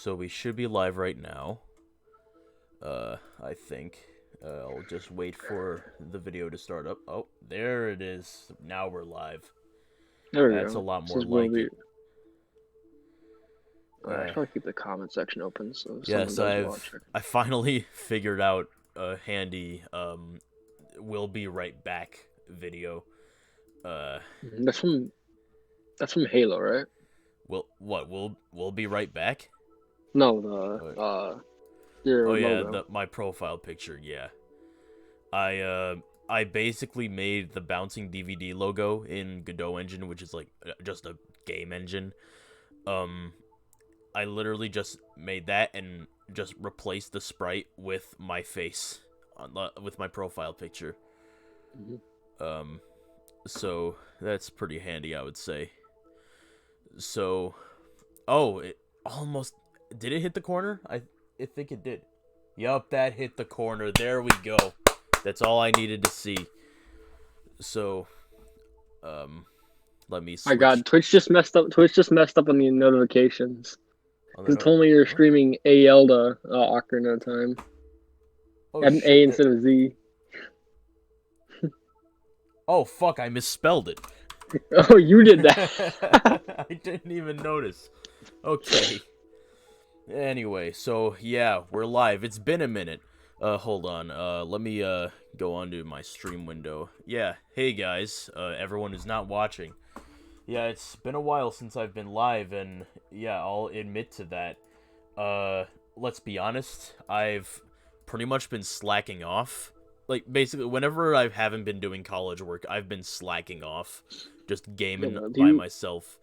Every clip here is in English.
so we should be live right now. I think. I'll just wait for the video to start up. Oh, there it is. Now we're live. There we That's go. a lot This more is like Will it. I try to keep the comment section open so Yes, someone does watch it. I finally figured out a handy "We'll be right back" video. That's from Halo, right? We'll be right back. No, your Oh yeah, logo. my profile picture. Yeah, I basically made the bouncing DVD logo in Godot engine, which is like just a game engine. I literally just made that and just replaced the sprite with my face with my profile picture. So that's pretty handy, I would say. So, it almost did it hit the corner? I think it did. Yup, that hit the corner. There we go. That's all I needed to see. So, let me switch. My God, Twitch just messed up. Twitch just messed up on the notifications. Because it told me you're streaming Zelda Ocarina of Time. Oh, Had an A instead of Z. Oh fuck! I misspelled it. Oh, you did that. I didn't even notice. Okay. Anyway, so yeah, we're live. It's been a minute. Hold on. Let me go onto my stream window. Yeah. Hey guys. Everyone who's not watching. Yeah, it's been a while since I've been live, and yeah, I'll admit to that. Let's be honest. I've pretty much been slacking off. Like, basically, whenever I haven't been doing college work, I've been slacking off, just gaming by myself.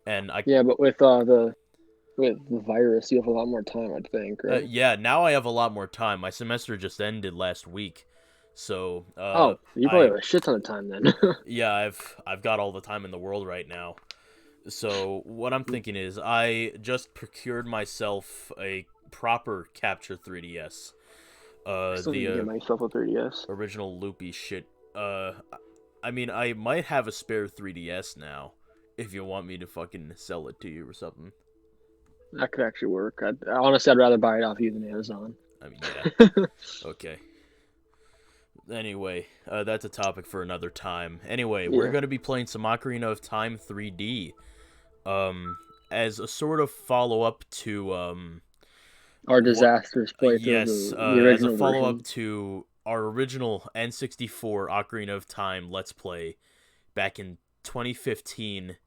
And yeah, but with the virus, you have a lot more time, I think, right? Yeah, now I have a lot more time. My semester just ended last week, so you probably have a shit ton of time then. Yeah, I've got all the time in the world right now. So what I'm thinking is I just procured myself a proper Capture 3DS. I still need to get myself a 3DS. Original loopy shit. I mean, I might have a spare 3DS now, if you want me to fucking sell it to you or something. That could actually work. Honestly, I'd rather buy it off you than Amazon. I mean, yeah. Okay. Anyway, that's a topic for another time. Anyway, we're going to be playing some Ocarina of Time 3D. As a sort of follow-up to, our disastrous playthrough. Yes, as a follow-up to our original N64 Ocarina of Time Let's Play back in 2015.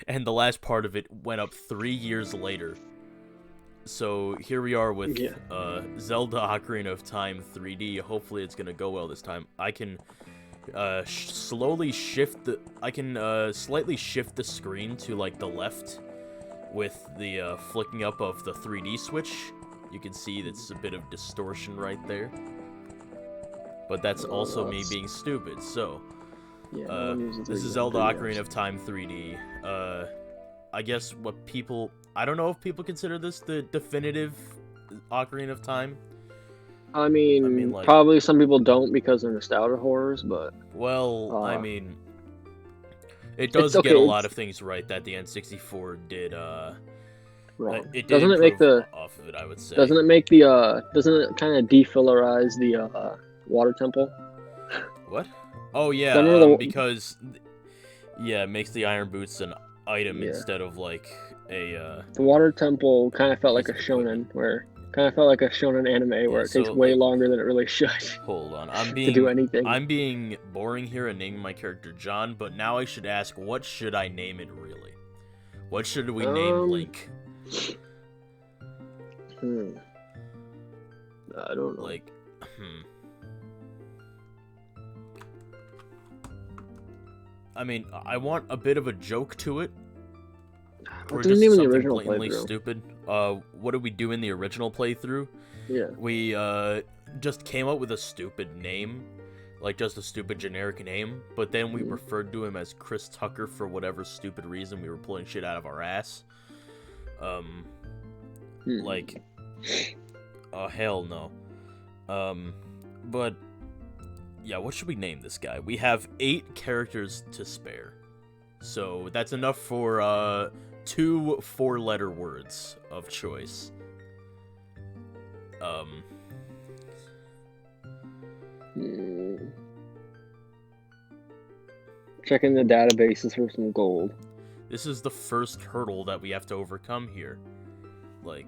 And the last part of it went up 3 years later. So here we are with Zelda Ocarina of Time 3D. Hopefully it's gonna go well this time. I can slightly shift the screen to like the left with the flicking up of the 3D switch. You can see that's a bit of distortion right there. But that's also me being stupid. So this is Zelda Ocarina of Time 3D. I guess I don't know if people consider this the definitive Ocarina of Time. I mean like, probably some people don't because they're nostalgia horrors, but... Well, I mean... It does get a lot of things right that the N64 did, wrong. It did doesn't it make the... off of it, I would say. Doesn't it make the, doesn't it kind of defillerize the, water temple? What? Oh, yeah, because... Yeah, it makes the Iron Boots an item instead of, like, a, The water temple kind of felt like a shonen, anime where it takes way longer than it really should. Hold on, to do anything. I'm being boring here and naming my character John, but now I should ask, what should I name it really? What should we name Link? I don't know. Like, I mean, I want a bit of a joke to it. Or just something blatantly stupid. What did we do in the original playthrough? Yeah. We just came up with a stupid name, like just a stupid generic name, but then we referred to him as Chris Tucker for whatever stupid reason. We were pulling shit out of our ass. Like, hell no. But yeah, what should we name this guy? We have 8 characters to spare. So that's enough for 2 4-letter words of choice. Checking the databases for some gold. This is the first hurdle that we have to overcome here. Like,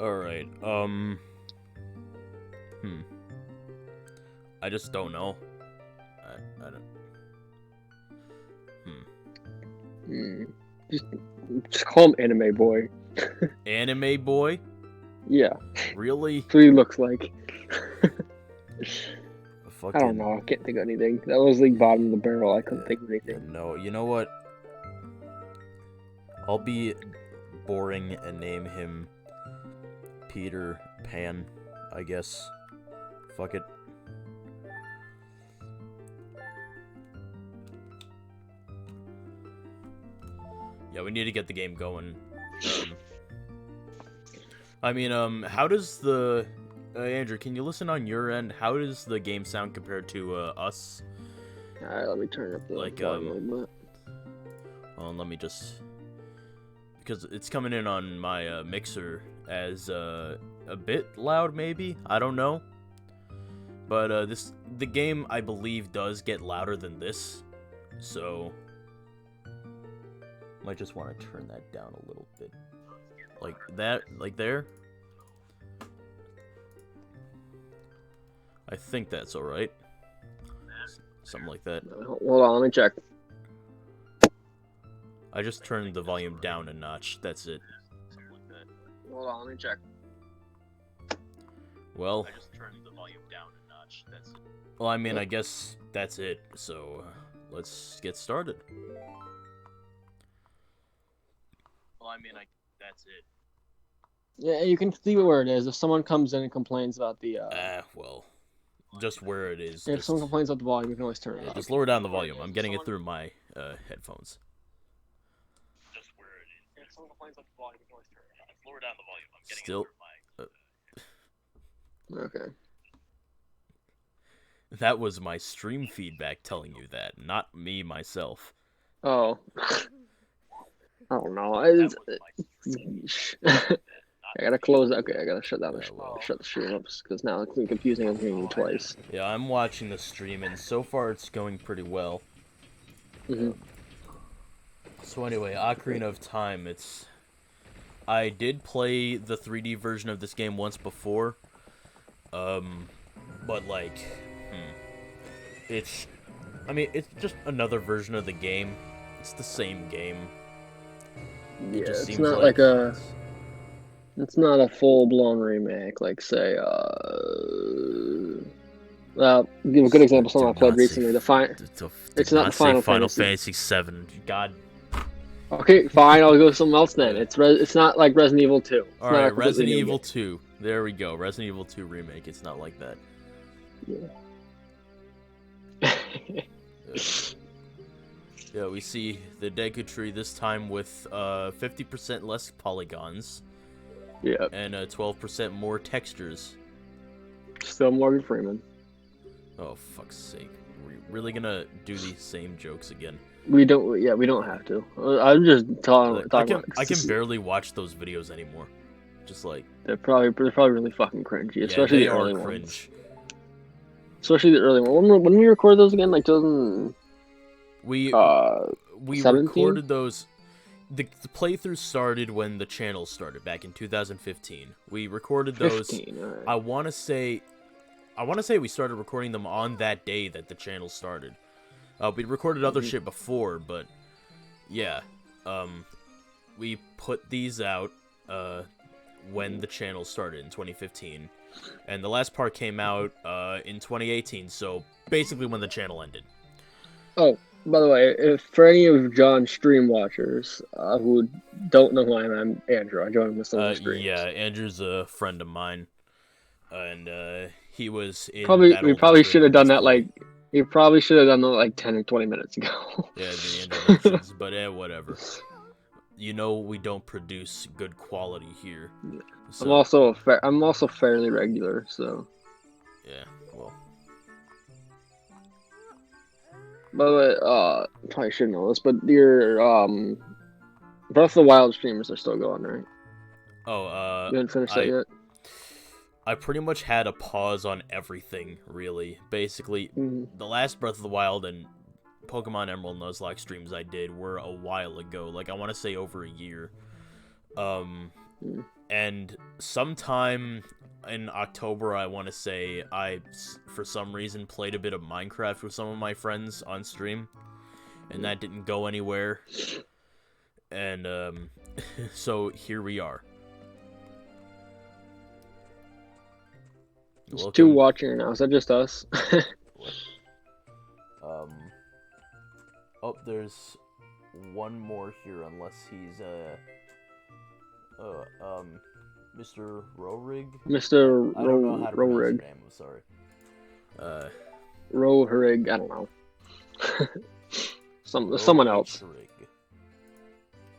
alright, I just don't know. I don't... Just call him Anime Boy. Anime Boy? Yeah. Really? That's what he looks like. Fucking... I don't know. I can't think of anything. That was like bottom of the barrel. I couldn't think of anything. No, you know what? I'll be boring and name him Peter Pan, I guess. Fuck it. Yeah, we need to get the game going. I mean, how does the... Andrew, can you listen on your end? How does the game sound compared to, us? Alright, let me turn up the volume a little bit. Well, let me just... Because it's coming in on my, mixer as, a bit loud, maybe? I don't know. But, the game, I believe, does get louder than this. So... Might just want to turn that down a little bit. Like that, like there. I think that's alright. Something like that. Hold on, let me check. I just turned the volume down a notch, that's it. Hold on, let me check. Well, I just turned the volume down a notch, that's it. Well, I mean, I guess that's it, so let's get started. Well, I mean, that's it. Yeah, you can see where it is. If someone comes in and complains about the... well, just where it is. If someone complains about the volume, you can always turn it up. Just lower down the volume. I'm getting it through my, headphones. Just where it is. If someone complains about the volume, you can always turn it up. Just lower down the volume. I'm getting it through my... Okay. That was my stream feedback telling you that, not me, myself. Oh. I don't know. I gotta close. Okay, I gotta shut down the shut the stream up because now it's confusing. I'm hearing you twice. Yeah, I'm watching the stream, and so far it's going pretty well. So anyway, Ocarina of Time. I did play the 3D version of this game once before, but like, it's just another version of the game. It's the same game. Yeah, it's not like a... It's not a full-blown remake, like, say, well, give a good example, something I played recently, it's not Final Fantasy 7, God. Okay, fine, I'll go with something else then. It's not like Resident Evil 2. Alright, Resident Evil 2. There we go, Resident Evil 2 remake, it's not like that. Yeah. Yeah, we see the Deku Tree this time with 50% less polygons. Yeah. And 12% more textures. Still Morgan Freeman. Oh, fuck's sake. Are we really gonna do these same jokes again? We don't have to. I'm just talking I can barely watch those videos anymore. Just like... They're probably really fucking cringy, especially the early cringe. ones. Especially the early one. When we record those again, like 2000... We 17? recorded those. The playthrough started when the channel started back in 2015. We recorded those. 15, right. I want to say we started recording them on that day that the channel started. We recorded other shit before, but yeah, we put these out when the channel started in 2015, and the last part came out in 2018. So basically, when the channel ended. Oh. By the way, if for any of John's stream watchers who don't know who I am, I'm Andrew. I joined him with the stream. Yeah, Andrew's a friend of mine, and he was in. We probably should have done that like. We probably should have done that like 10 or 20 minutes ago. Yeah, the introductions, but whatever. You know, we don't produce good quality here. So. I'm also fairly regular, so. Yeah, well, By the way, probably should know this, but your Breath of the Wild streamers are still going, right? oh, You haven't finished that I yet? I pretty much had a pause on everything, really. Basically, Mm. the last Breath of the Wild and Pokemon Emerald Nuzlocke streams I did were a while ago. Like, I want to say over a year. Um, Mm. and sometime in October, I want to say, for some reason, played a bit of Minecraft with some of my friends on stream. And that didn't go anywhere. And, so here we are. There's Welcome. 2 watching now. Is that just us? Oh, there's one more here, unless he's Mr. Rorig. Mr. I don't know how to pronounce your Rorig. name. I'm sorry. Rorig. I don't know. Someone else. Rorig.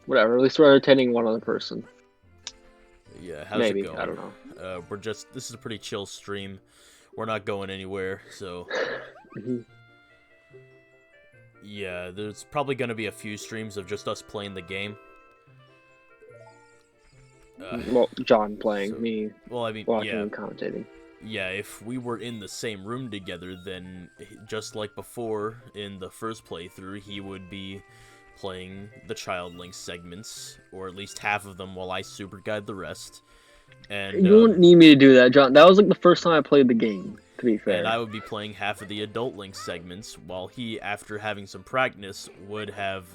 Whatever. At least we're entertaining one other person. Yeah, how's Maybe. it going? I don't know. This is a pretty chill stream. We're not going anywhere, so. Yeah, there's probably gonna be a few streams of just us playing the game. Well, John playing, so- me Well, I mean, watching yeah. and commentating. Yeah, if we were in the same room together, then just like before in the first playthrough, he would be playing the Child Link segments, or at least half of them, while I super guide the rest. And You don't need me to do that, John. That was like the first time I played the game, to be fair. and I would be playing half of the Adult Link segments, while he, after having some practice, would have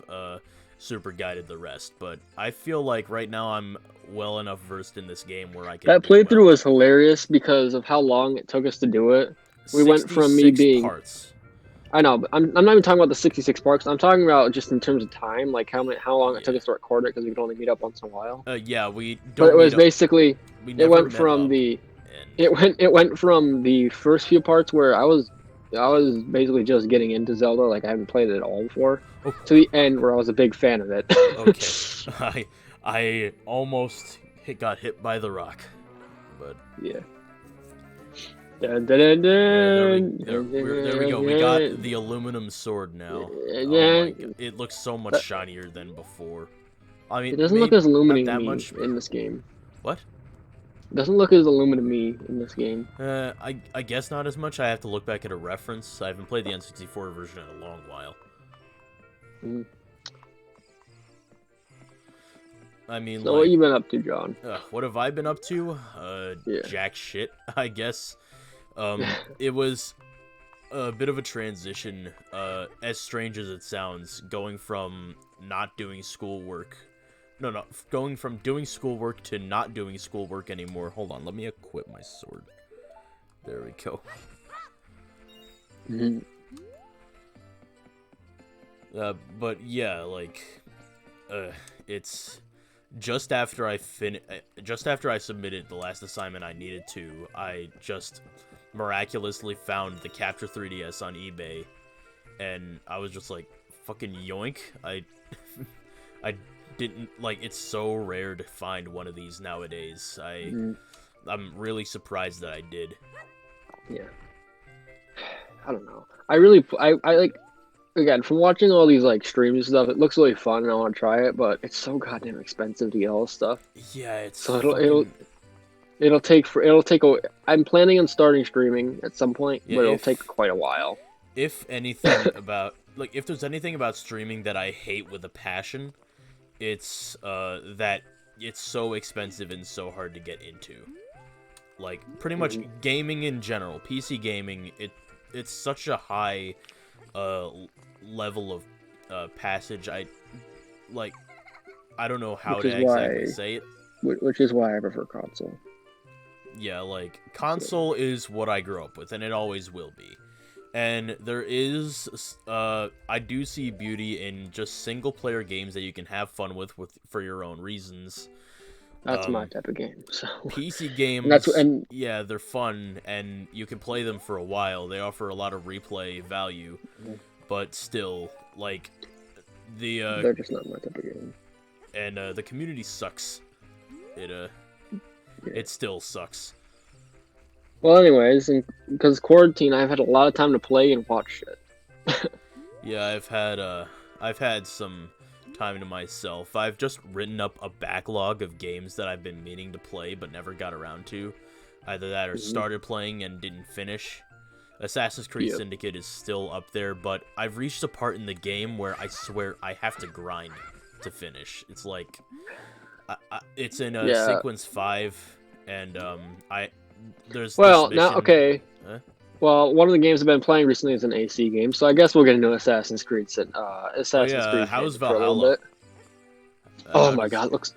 super guided the rest. But I feel like right now I'm well enough versed in this game where I can. That do playthrough well. was hilarious because of how long it took us to do it. We went from me 66 being. parts. I know, but I'm not even talking about the 66 parts. I'm talking about just in terms of time, like how long it took Yeah. us to record it because we could only meet up once in a while. Yeah, we don't. But it was meet up. basically We it never went met from up, the and it went from the first few parts where I was basically just getting into Zelda, like I haven't played it at all before, Oh. to the end where I was a big fan of it. Okay, I almost got hit by the rock, but Yeah. Dun, dun, dun, there dun, we go. We got the aluminum sword now. Oh my god, it looks so much shinier than before. I mean, It doesn't look maybe as aluminum not that me much. in this game. What? It doesn't look as aluminum me in this game. I guess not as much. I have to look back at a reference. I haven't played the N64 version in a long while. Mm. I mean, So what you been up to, John? what have I been up to? Yeah. Jack shit, I guess. It was a bit of a transition, as strange as it sounds, going from not doing schoolwork. No, going from doing schoolwork to not doing schoolwork anymore. Hold on, let me equip my sword. There we go. Mhm. But yeah, like, it's just after I submitted the last assignment I needed to, I just miraculously found the Capture 3DS on eBay, and I was just like, fucking yoink. I didn't, like, it's so rare to find one of these nowadays. I'm really surprised that I did. Yeah. I don't know. I like, again, from watching all these like streams and stuff, it looks really fun and I want to try it, but it's so goddamn expensive to get all this stuff. Yeah, it's So fucking... it'll take a. I'm planning on starting streaming at some point, Yeah, but it'll take quite a while. If anything about, like, if there's anything about streaming that I hate with a passion, it's that it's so expensive and so hard to get into. Like, pretty much gaming in general, PC gaming, it's such a high level of passage. I don't know how to exactly say it. Which is why I prefer console. Yeah, like, console is what I grew up with, and it always will be. And there is, I do see beauty in just single-player games that you can have fun with for your own reasons. That's my type of game. So PC games, yeah, they're fun, and you can play them for a while. They offer a lot of replay value, but still, like, they're just not my type of game. And the community sucks. It still sucks. Well, anyways, because quarantine, I've had a lot of time to play and watch shit. Yeah, I've had some time to myself. I've just written up a backlog of games that I've been meaning to play but never got around to. Either that or started playing and didn't finish. Assassin's Creed Yep. Syndicate is still up there, but I've reached a part in the game where I swear I have to grind to finish. It's like it's in Yeah. sequence 5, and there's this Well, now, mission. okay. Huh? Well, one of the games I've been playing recently is an AC game, so I guess we'll get into Oh Assassin's yeah, Creed how's for a little Valhalla? bit. Oh How my does God,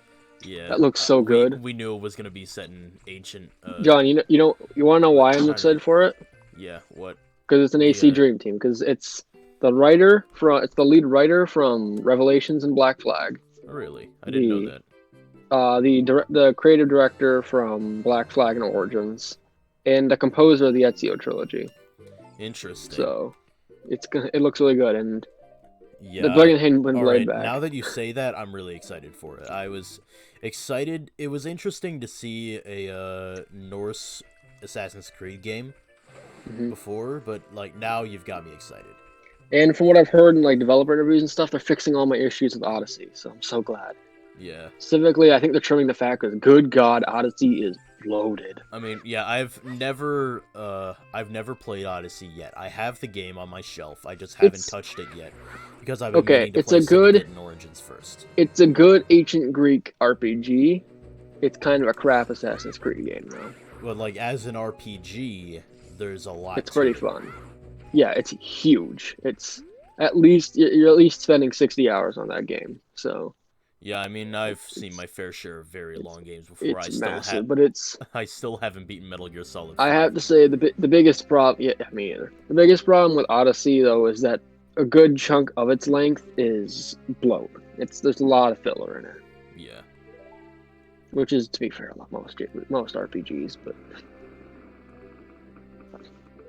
Yeah, that looks so good. we knew it was gonna be set in ancient. John, you want to know why I'm Time. excited for it? Yeah, what? Because it's an The AC Dream Team. Because it's the lead writer from Revelations and Black Flag. Oh, really? I didn't know that. The creative director from Black Flag and Origins, and the composer of the Ezio trilogy. Interesting. So, it looks really good, and Yeah. they're bringing Hidden Blade Alright, back. now that you say that, I'm really excited for it. I was excited. It was interesting to see a Norse Assassin's Creed game before, but like now you've got me excited. And from what I've heard in like developer interviews and stuff, they're fixing all my issues with Odyssey, so I'm so glad. Yeah. Specifically, I think they're trimming the fact that, good God, Odyssey is loaded. I mean, yeah, I've never played Odyssey yet. I have the game on my shelf. I just haven't touched it yet because I've been meaning to play Syndicate and Origins first. It's a good ancient Greek RPG. It's kind of a crap Assassin's Creed game, though. But like as an RPG, there's a lot. It's pretty fun. Yeah, it's huge. It's you're at least spending 60 hours on that game. So. Yeah, I mean, I've seen my fair share of very long games before. It's massive, but it's. I still haven't beaten Metal Gear Solid 5. I have to say the biggest problem. Yeah, me either. The biggest problem with Odyssey though is that a good chunk of its length is bloat. There's a lot of filler in it. Yeah. Which is, to be fair, like most RPGs,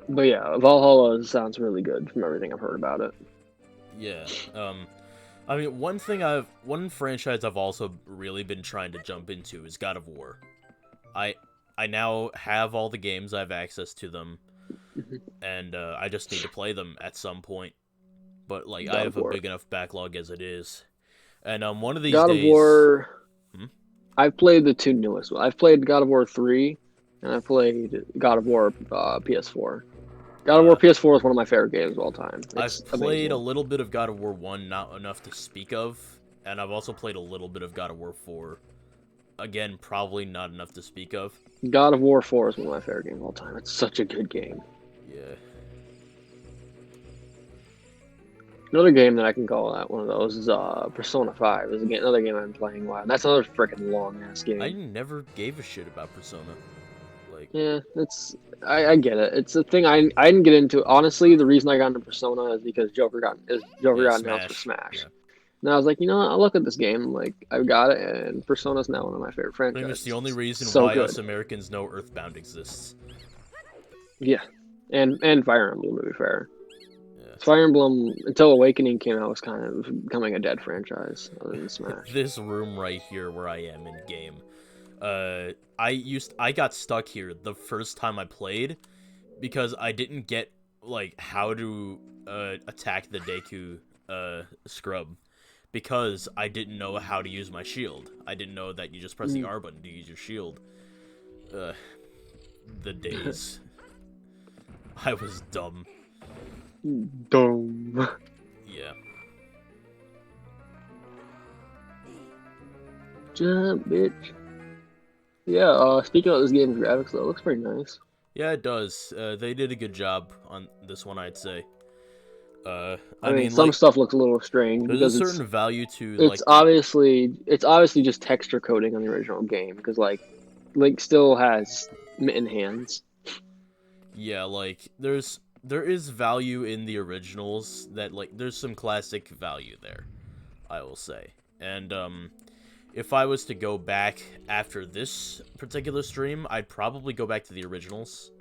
but yeah, Valhalla sounds really good from everything I've heard about it. Yeah. I mean, one franchise I've also really been trying to jump into is God of War. I now have all the games, I have access to them, and I just need to play them at some point. But like, I have a big enough backlog as it is, and one of these days. God of War. I've played the two newest ones. I've played God of War 3, and I played God of War PS4. God of War PS4 is one of my favorite games of all time. I've played a little bit of God of War 1, not enough to speak of, and I've also played a little bit of God of War 4. Again, probably not enough to speak of. God of War 4 is one of my favorite games of all time. It's such a good game. Yeah. Another game that I can call that one of those is Persona 5. Is another game I've been playing a while. That's another freaking long-ass game. I never gave a shit about Persona. Yeah, I get it. It's a thing I didn't get into. Honestly, the reason I got into Persona is because Joker got announced for Smash. Yeah. And I was like, I'll look at this game. Like, I've got it, and Persona's now one of my favorite franchises. Pretty much the only reason why us Americans know Earthbound exists. Yeah, and Fire Emblem, to be fair. Yeah. Fire Emblem, until Awakening came out, was kind of becoming a dead franchise other than Smash. This room right here where I am in game. I got stuck here the first time I played because I didn't get like how to attack the Deku scrub because I didn't know how to use my shield. I didn't know that you just press the R button to use your shield. The days. I was dumb. Dumb. Yeah. Jump, bitch. Yeah, speaking of this game's graphics, though, it looks pretty nice. Yeah, it does. They did a good job on this one, I'd say. I mean, some stuff looks a little strange because there's a certain value to it's obviously just texture coding on the original game because like Link still has mitten hands. Yeah, like there is value in the originals that like there's some classic value there, I will say. And if I was to go back after this particular stream, I'd probably go back to the originals.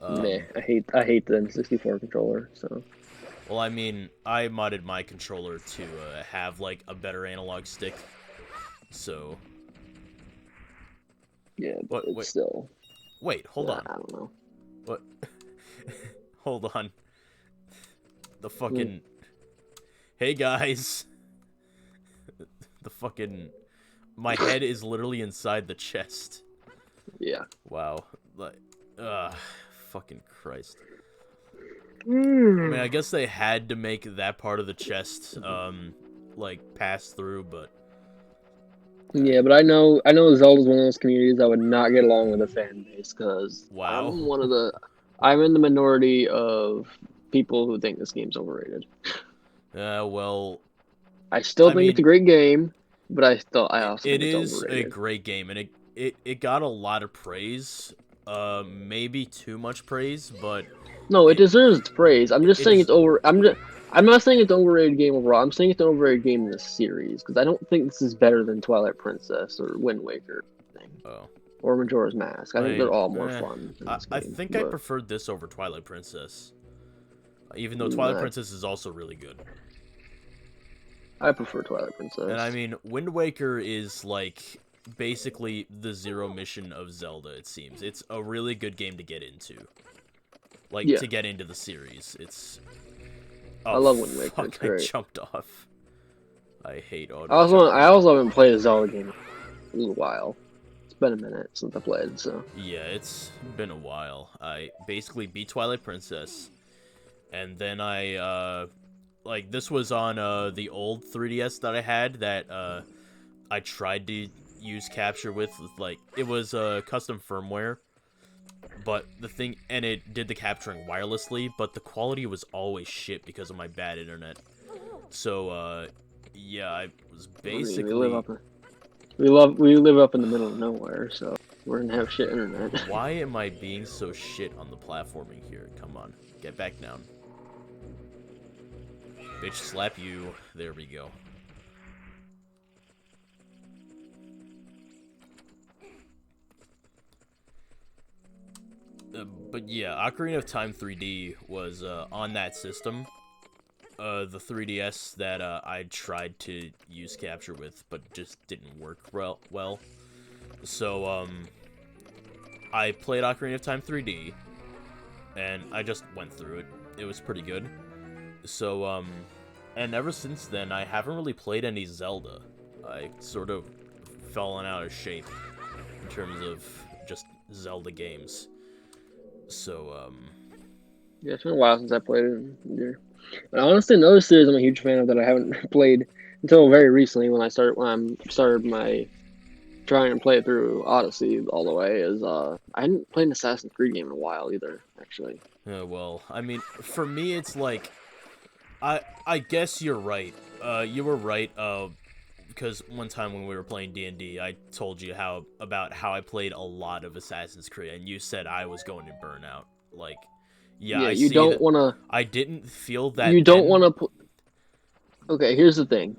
Nah, I hate the N64 controller. So. Well, I mean, I modded my controller to have like a better analog stick. So. Yeah, but still. Wait, hold on. I don't know. What? Hold on. The fucking... Hey, guys. The fucking... My head is literally inside the chest. Yeah. Wow. Like, fucking Christ. I mean, I guess they had to make that part of the chest, like, pass through, but... Yeah, but I know Zelda's one of those communities that would not get along with the fan base, because Wow. I'm in the minority of people who think this game's overrated. Well... I still think it's a great game, but I also think it's overrated. It is a great game, and it got a lot of praise. Maybe too much praise, but... No, it deserves its praise. I'm just saying it's over... I'm not saying it's an overrated game overall. I'm saying it's an overrated game in the series, because I don't think this is better than Twilight Princess or Wind Waker or Majora's Mask. I think they're all more fun. I think I preferred this over Twilight Princess, even though Twilight Princess is also really good. I prefer Twilight Princess. And I mean, Wind Waker is like basically the zero mission of Zelda. It seems it's a really good game to get into, to get into the series. It's... I love Wind Waker. Fuck, it's great. I jumped off. I hate auto. I also haven't played a Zelda game in a little while. It's been a minute since I played, so... Yeah, it's been a while. I basically beat Twilight Princess, and then I, this was on, the old 3DS that I had that, I tried to use capture with, it was, custom firmware, but the thing, and it did the capturing wirelessly, but the quality was always shit because of my bad internet. So, yeah, I was basically... We live up in the middle of nowhere, so we're gonna have shit internet. Why am I being so shit on the platforming here? Come on, get back down. Bitch, slap you. There we go. But yeah, Ocarina of Time 3D was on that system. The 3DS that I tried to use capture with, but just didn't work well. So, I played Ocarina of Time 3D, and I just went through it. It was pretty good. So, and ever since then, I haven't really played any Zelda. I sort of fallen out of shape in terms of just Zelda games. So, yeah, it's been a while since I played it. But honestly, another series I'm a huge fan of that I haven't played until very recently when I started my trying to play it through Odyssey all the way is I hadn't played an Assassin's Creed game in a while either, actually. Well, I mean, for me, it's like, I guess you're right. You were right, because one time when we were playing D&D, I told you about how I played a lot of Assassin's Creed, and you said I was going to burn out. Like, yeah, you don't want to... I didn't feel that... You don't want to... Okay, here's the thing.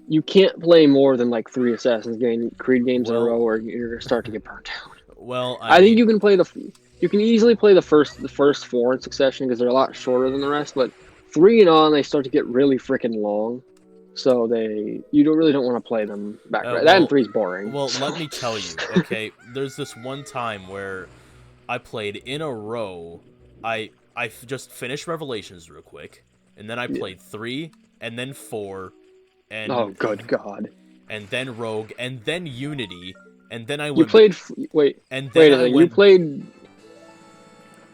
You can't play more than, 3 Assassin's Creed games in a row, or you're going to start to get burnt out. Well, I think you can play you can easily play the first 4 in succession, because they're a lot shorter than the rest, but 3 and on, they start to get really freaking long. So you don't want to play them back. That and 3's boring. Well, let me tell you, okay? There's this one time where I played in a row. I just finished Revelations real quick, and then I played 3, and then 4, and... Oh, good God. And then Rogue, and then Unity, and then I went... You played... Wait. And then you played...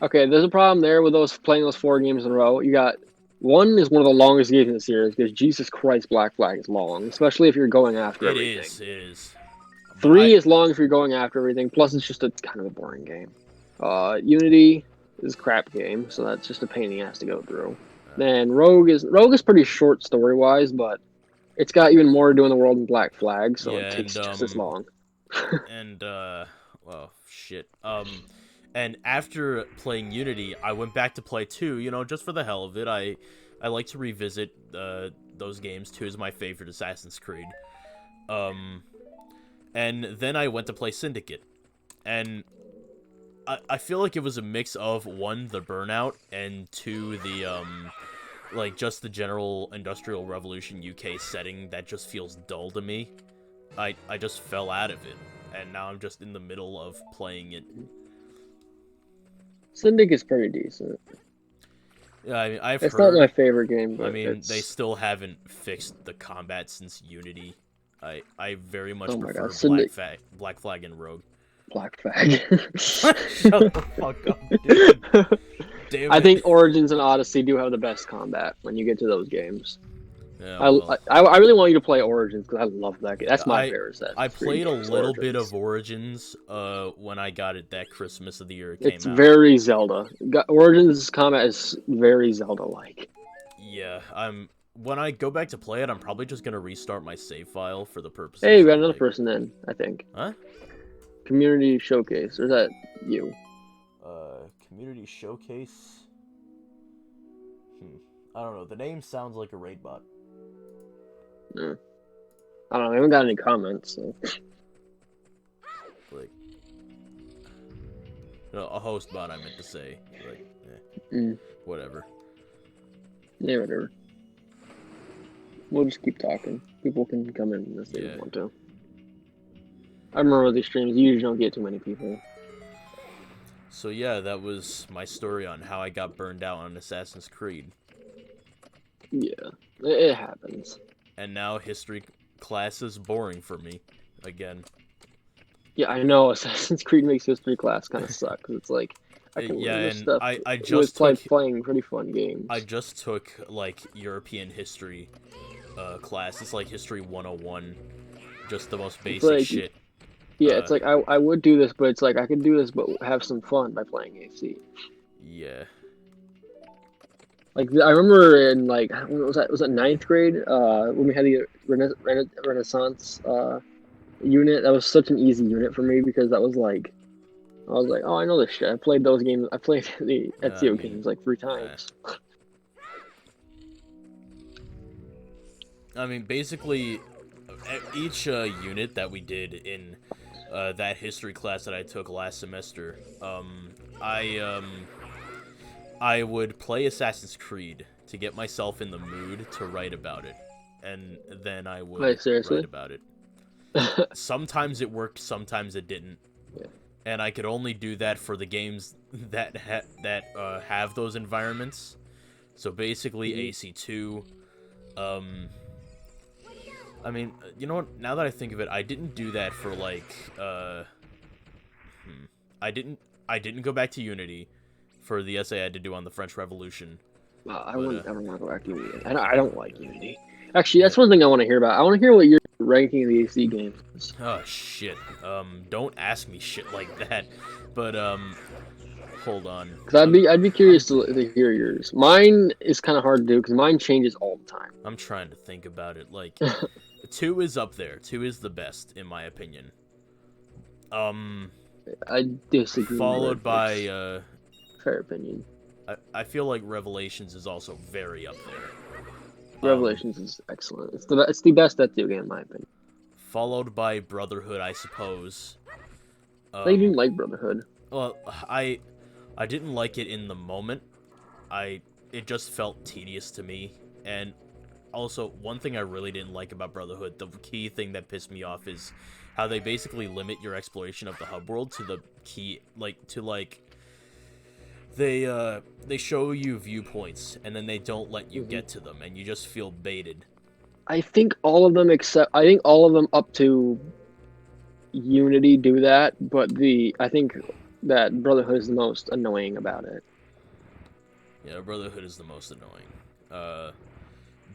Okay, there's a problem there with playing those 4 games in a row. You got... 1 is one of the longest games in the series, because Jesus Christ, Black Flag is long, especially if you're going after everything. It is. 3 is long if you're going after everything, plus it's just a kind of a boring game. Unity is a crap game, so that's just a pain in the ass to go through. Then Rogue is pretty short story-wise, but it's got even more to do in the world than Black Flag, so it takes just as long. Well, shit. And after playing Unity, I went back to play 2, just for the hell of it. I like to revisit those games. 2 is my favorite Assassin's Creed. And then I went to play Syndicate. And I feel like it was a mix of, 1, the burnout, and 2, the, just the general Industrial Revolution UK setting that just feels dull to me. I just fell out of it. And now I'm just in the middle of playing it. Syndic is pretty decent. Yeah, I mean, I've It's heard. not my favorite game, but I mean, it's... they still haven't fixed the combat since Unity. I very much Oh my prefer god, Syndic... Black Flag and Rogue. Black Flag. Shut the fuck up, dude. Damn I it. think Origins and Odyssey do have the best combat when you get to those games. Yeah, I, well, I really want you to play Origins because I love that game. That's my favorite set. I played a little bit of Origins when I got it that Christmas of the year it came out. It's very Zelda. Origins combat is very Zelda-like. Yeah, when I go back to play it, I'm probably just gonna restart my save file for the purpose. Hey, we got another person in, I think. Huh? Community showcase, or is that you? Community showcase. I don't know. The name sounds like a raid bot. I don't know. We haven't got any comments. So. Like, no, a host bot. I meant to say. Like, whatever. Yeah, whatever. We'll just keep talking. People can come in if they want to. I remember these streams. You usually don't get too many people. So yeah, that was my story on how I got burned out on Assassin's Creed. Yeah, it happens. And now history class is boring for me again. Yeah, I know. Assassin's Creed makes history class kind of suck because it's like I can learn this stuff. I just playing pretty fun games. I just took like European history class. It's like History 101, just the most basic shit. Yeah, it's like I would do this, but it's like I could do this, but have some fun by playing AC. Yeah. Like I remember in like when was that? Was it 9th grade? When we had the Renaissance unit. That was such an easy unit for me because that was like, I was like, oh, I know this shit. I played those games. I played the Ezio games like 3 times. I mean, basically, each unit that we did in that history class that I took last semester, I would play Assassin's Creed to get myself in the mood to write about it, and then I would write about it. Sometimes it worked, sometimes it didn't, and I could only do that for the games that have those environments. So basically, AC2. I mean, you know what? Now that I think of it, I didn't do that for like, I didn't go back to Unity for the essay I had to do on the French Revolution. I wouldn't ever want to go back to Unity. I don't like Unity. Actually, that's one thing I want to hear about. I want to hear what your ranking of the AC games is. Oh shit. Don't ask me shit like that. But hold on. Because I'd be curious to hear yours. Mine is kind of hard to do because mine changes all the time. I'm trying to think about it. Like, 2 is up there. 2 is the best in my opinion. I disagree. Followed by fair opinion. I feel like Revelations is also very up there. Revelations is excellent. It's the best Ezio game in my opinion. Followed by Brotherhood, I suppose. I didn't like Brotherhood. Well, I didn't like it in the moment. It just felt tedious to me. And also, one thing I really didn't like about Brotherhood, the key thing that pissed me off is how they basically limit your exploration of the hub world to the key, they show you viewpoints and then they don't let you get to them and you just feel baited. I think all of them up to Unity do that, but I think that Brotherhood is the most annoying about it. Yeah, Brotherhood is the most annoying.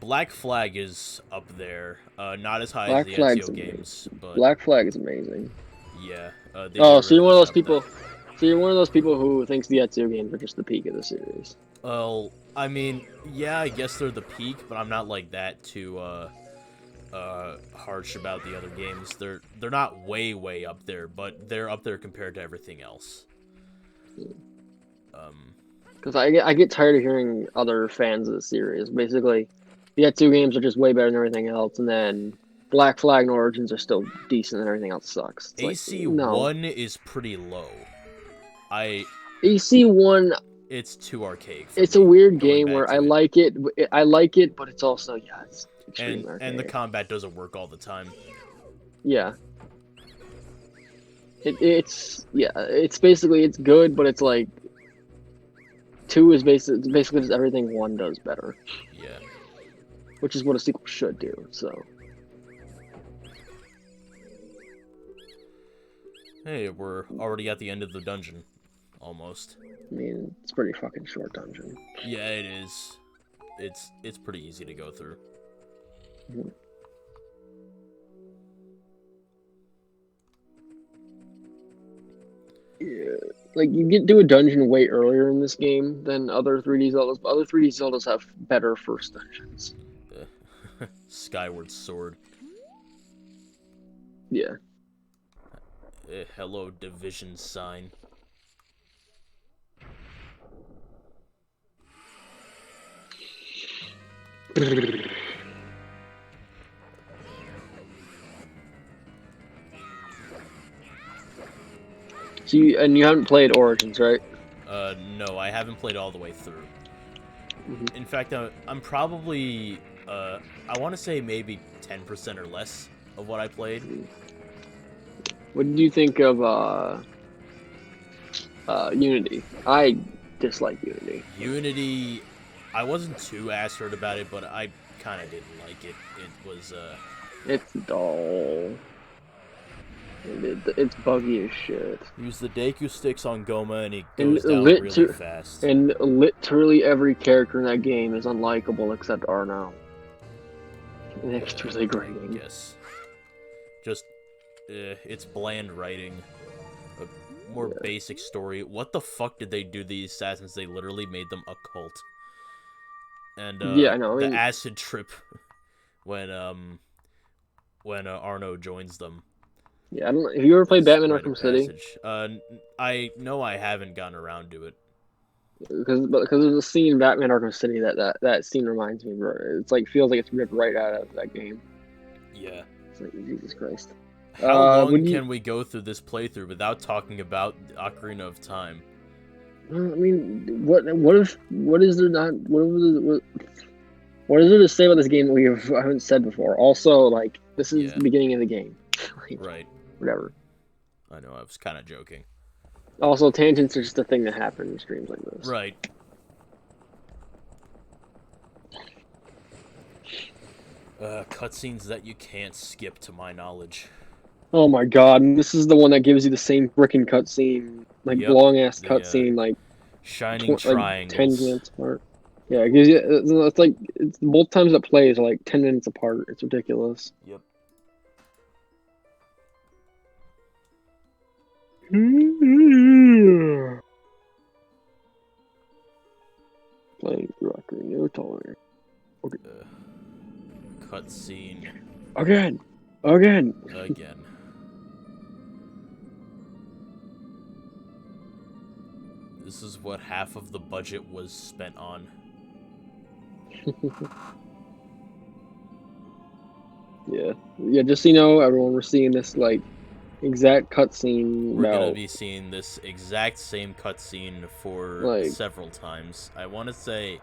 Black Flag is up there, not as high as the Ezio games, but Black Flag is amazing. Yeah. So you're one of those people. So you're one of those people who thinks the Ezio games are just the peak of the series. Well, I mean, yeah, I guess they're the peak, but I'm not like that too harsh about the other games. They're not way up there, but they're up there compared to everything else. Because I get tired of hearing other fans of the series. Basically, the Ezio games are just way better than everything else, and then Black Flag and Origins are still decent, and everything else sucks. It's AC1 is pretty low. AC1. It's too archaic. It's a weird game where I like it, but it's also it's extremely archaic. And the combat doesn't work all the time. Yeah. It's basically it's good, but it's like 2 is basically just everything 1 does better. Yeah. Which is what a sequel should do, so. Hey, we're already at the end of the dungeon. Almost. I mean, it's a pretty fucking short dungeon. Yeah, it is. It's pretty easy to go through. Mm-hmm. Yeah, like you get to a dungeon way earlier in this game than other 3D Zeldas, but other 3D Zeldas have better first dungeons. Skyward Sword. Yeah. Hello, Division sign. So you haven't played Origins, right? No, I haven't played all the way through. Mm-hmm. In fact, I'm probably, I want to say maybe 10% or less of what I played. What did you think of Unity? I dislike Unity. Unity, I wasn't too ass-hurt about it, but I kind of didn't like it. It was, It's dull. It's buggy as shit. Use the Deku sticks on Goma and he goes down really fast. And literally every character in that game is unlikable except Arno. And it's really grating. Yes. Just, it's bland writing. A more basic story. What the fuck did they do to the assassins? They literally made them a cult. And, yeah, I know. The acid trip when Arno joins them. Yeah, I don't. Have you ever played Batman Arkham City? I know I haven't gotten around to it. Because there's a scene in Batman Arkham City that scene reminds me of. It's like feels like it's ripped right out of that game. Yeah. It's like Jesus Christ. How long can we go through this playthrough without talking about Ocarina of Time? I mean, what is there not? What is there to say about this game that I haven't said before? Also, like this is the beginning of the game. Like, right. Whatever. I know, I was kind of joking. Also, tangents are just a thing that happen in streams like this. Right. Cutscenes that you can't skip, to my knowledge. Oh my god, and this is the one that gives you the same frickin' cutscene, like long-ass cutscene, like shining triangles. Like 10 minutes apart. Yeah, it gives you, it's like, both times it plays are like 10 minutes apart. It's ridiculous. Yep. Playing through Ocarina of Time. Okay. Cutscene. Again. This is what half of the budget was spent on. Yeah. Just so you know, everyone, we're seeing this like exact cutscene. We're gonna be seeing this exact same cutscene for several times. I want to say,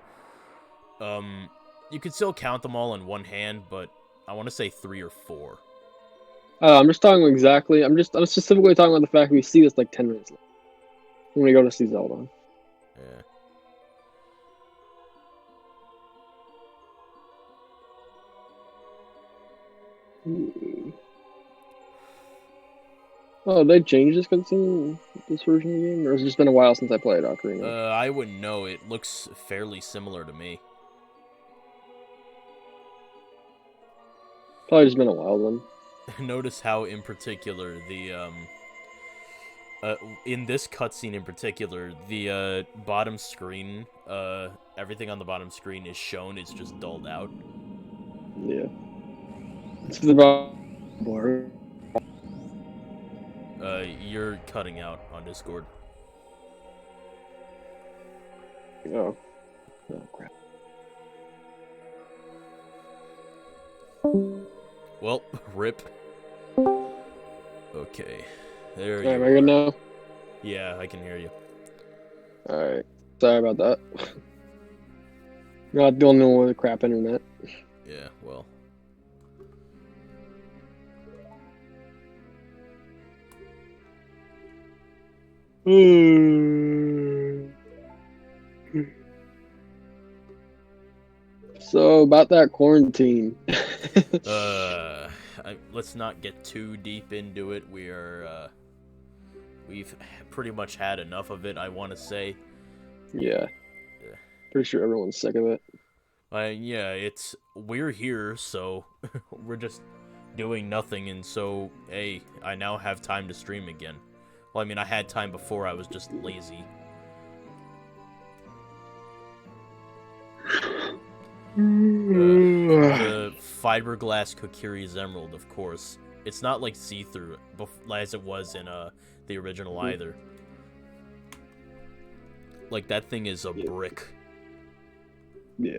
you could still count them all in one hand, but I want to say 3 or 4. I'm just talking exactly. I'm specifically talking about the fact we see this like 10 minutes later when we go to see Zelda. Yeah. Oh, they changed this cutscene, this version of the game, or has it just been a while since I played Ocarina? I wouldn't know. It looks fairly similar to me. Probably just been a while then. Notice how, in particular, the in this cutscene in particular, the bottom screen, everything on the bottom screen is shown. It's just dulled out. Yeah. It's about. You're cutting out on Discord. Oh crap. Well, rip. Okay. There you are. Am I good now? Yeah, I can hear you. Alright. Sorry about that. Not the only one with a crap internet. Yeah, well. So about that quarantine. Let's not get too deep into it. We've pretty much had enough of it, I want to say. Yeah. Pretty sure everyone's sick of it. Yeah, we're here, so we're just doing nothing, and so, hey, I now have time to stream again. Well, I mean, I had time before, I was just lazy. The fiberglass Kokiri's Emerald, of course. It's not like see-through as it was in the original either. Like, that thing is a brick. Yeah.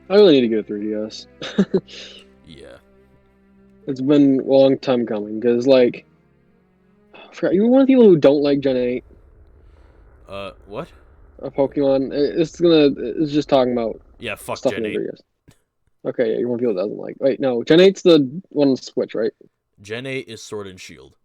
I really need to get a 3DS. Yeah. It's been a long time coming, because, like, I forgot, you're one of the people who don't like Gen 8. What? A Pokemon. It's just talking about fuck stuff Gen in 8. the 3DS. Okay, yeah, you're one of the people that doesn't like. Wait, no, Gen 8's the one on the Switch, right? Gen 8 is Sword and Shield.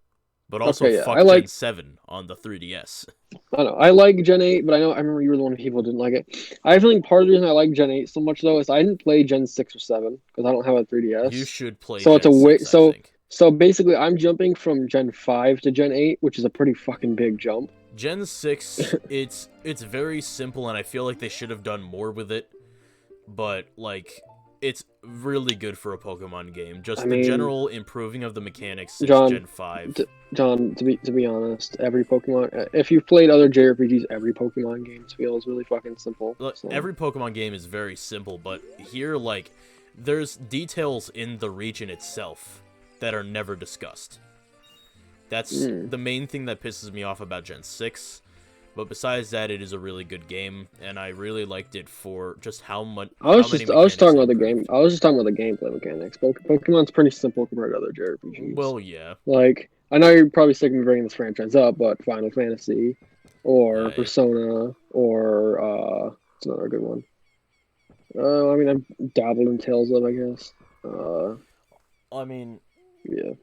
But also Okay, yeah, fuck I like... Gen 7 on the 3DS. I don't know. I like Gen 8, but I remember you were the one of the people who didn't like it. I think part of the reason I like Gen 8 so much, though, is I didn't play Gen 6 or 7, because I don't have a 3DS. You should play so Gen it's 6, I think. So basically, I'm jumping from Gen 5 to Gen 8, which is a pretty fucking big jump. Gen 6, it's very simple, and I feel like they should have done more with it. But, like, it's really good for a Pokemon game. Just the general improving of the mechanics since Gen 5. John, to be honest, every Pokemon... If you've played other JRPGs, every Pokemon game feels really fucking simple. So. Every Pokemon game is very simple, but here, like, there's details in the region itself that are never discussed. That's the main thing that pisses me off about Gen 6. But besides that, it is a really good game, and I really liked it for just how much. I was just talking about the game. I was just talking about the gameplay mechanics. Pokemon's pretty simple compared to other JRPGs. Well, yeah. Like, I know you're probably sick of me bringing this franchise up, but Final Fantasy, or Persona, or what's another good one? I mean, I've dabbled in Tales of, I guess. I mean, yeah.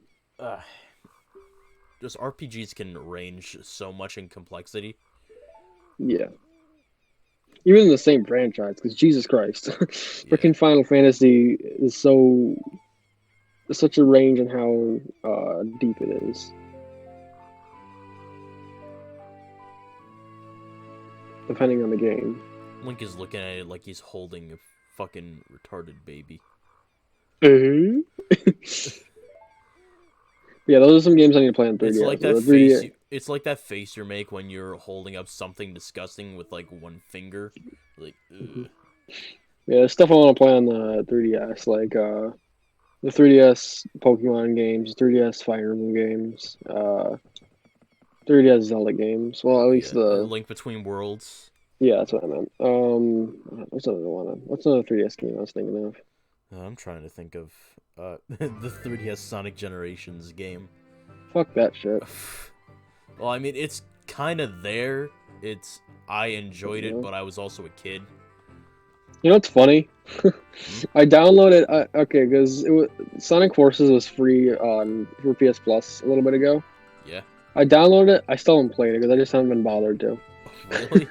Just RPGs can range so much in complexity. Yeah. Even in the same franchise, because Jesus Christ, freaking Final Fantasy is such a range in how deep it is. Depending on the game. Link is looking at it like he's holding a fucking retarded baby. Yeah, those are some games I need to play on 3DS. It's like that face. It's like that face you make when you're holding up something disgusting with like one finger. Like, ugh. Yeah, there's stuff I want to play on the 3DS, like the 3DS Pokemon games, 3DS Fire Emblem games, 3DS Zelda games. Well, at least the Link Between Worlds. Yeah, that's what I meant. What's another 3DS game I was thinking of? I'm trying to think of the 3DS Sonic Generations game. Fuck that shit. Well, I mean, it's kind of there. I enjoyed it, but I was also a kid. You know what's funny? I downloaded because Sonic Forces was free for PS Plus a little bit ago. Yeah. I downloaded it. I still haven't played it because I just haven't been bothered to. Really?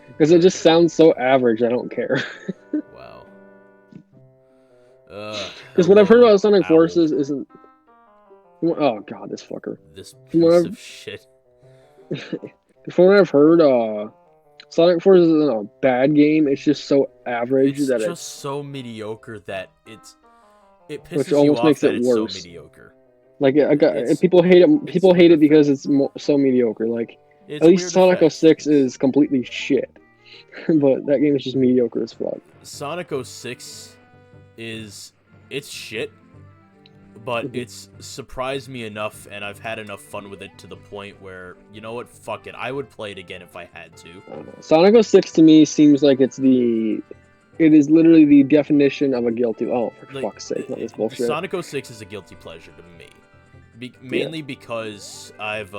Because it just sounds so average. I don't care. Wow. Because what I've heard about Sonic Forces isn't. Oh god, this fucker. This piece of shit. From what I've heard, Sonic Forces isn't a bad game. It's just so average it's just so mediocre that it pisses which almost you off makes that it it's worse. so mediocre. Like people hate it. People hate it because it's so mediocre. Like at least Sonic 06 is completely shit, but that game is just mediocre as fuck. Sonic 06 it's shit, but it's surprised me enough, and I've had enough fun with it to the point where, you know what, fuck it, I would play it again if I had to. Sonic 06 to me seems like it is literally the definition of a guilty. Oh, for fuck's sake, not this bullshit. Sonic 06 is a guilty pleasure to me, mainly because I've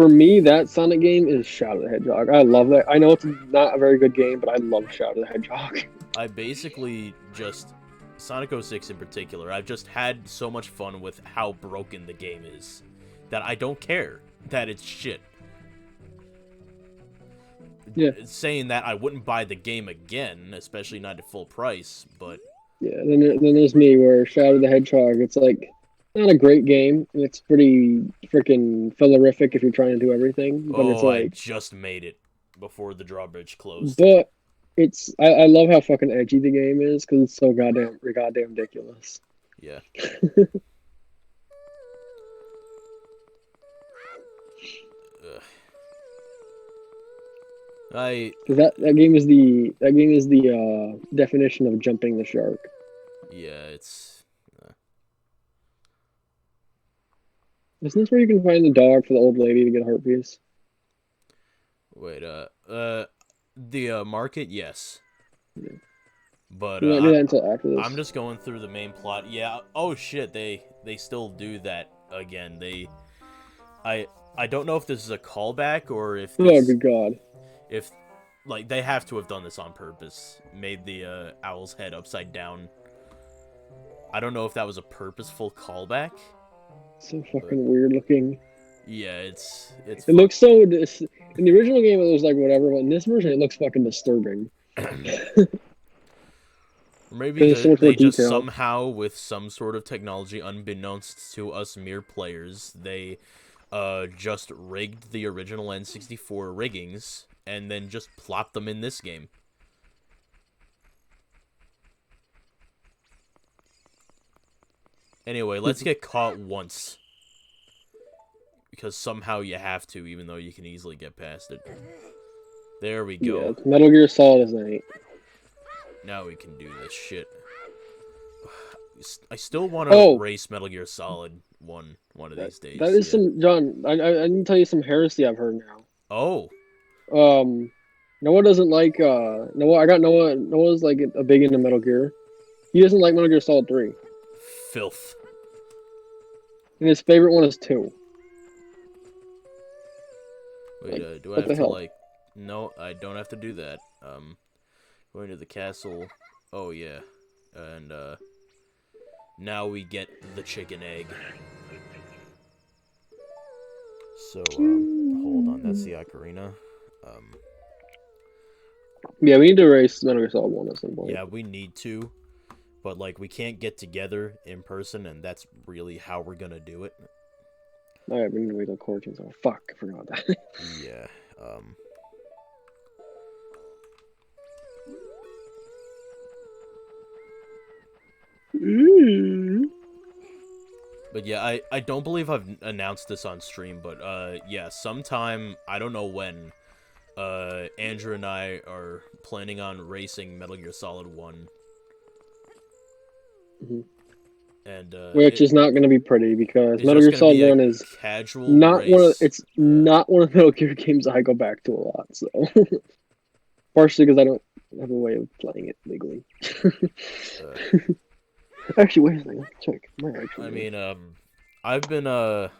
For me, that Sonic game is Shadow the Hedgehog. I love that. I know it's not a very good game, but I love Shadow the Hedgehog. I basically just Sonic 06 in particular, I've just had so much fun with how broken the game is that I don't care that it's shit. saying that I wouldn't buy the game again, especially not at full price, but... Yeah, then there's me, where Shadow the Hedgehog, it's like, not a great game. It's pretty freaking fillerific if you're trying to do everything, but it's like... I just made it before the drawbridge closed. But it's... I love how fucking edgy the game is, because it's so goddamn ridiculous. Yeah. That game is the definition of jumping the shark. Yeah, it's... Isn't this where you can find the dog for the old lady to get a heart piece? Wait, the market, yes. Yeah. But we won't do that until after this. I'm just going through the main plot. Yeah. Oh shit, they still do that again. I don't know if this is a callback or if this, oh good god. If like they have to have done this on purpose. Made the owl's head upside down. I don't know if that was a purposeful callback. So fucking weird looking. Yeah, it's it looks so in the original game it was like whatever, but in this version it looks fucking disturbing. Maybe they just somehow, with some sort of technology unbeknownst to us mere players, they just rigged the original N64 riggings and then just plopped them in this game. Anyway, let's get caught once. Because somehow you have to, even though you can easily get past it. There we go. Yeah, Metal Gear Solid is 8. Now we can do this shit. I still want to race Metal Gear Solid 1 one of these days. That is some... John, I need to tell you some heresy I've heard now. Oh. Noah doesn't like... Noah's like a big into Metal Gear. He doesn't like Metal Gear Solid 3. Filth. And his favorite one is 2. Wait, do I have to, like... No, I don't have to do that. Going to the castle. Oh, yeah. And, now we get the chicken egg. So, hold on. That's the Ocarina. Yeah, we need to race Metal Gear Solid 1 at some point. Yeah, we need to. But, like, we can't get together in person, and that's really how we're gonna do it. Alright, we need to wait till Corkins. Oh, fuck. I forgot that. Yeah, But yeah, I don't believe I've announced this on stream, but yeah, sometime, I don't know when, Andrew and I are planning on racing Metal Gear Solid 1. Mm-hmm. And which is not going to be pretty, because Metal Gear Solid 1 is not not one of the Metal Gear games I go back to a lot, so partially because I don't have a way of playing it legally. Actually, wait a second. Check. I mean, I've been on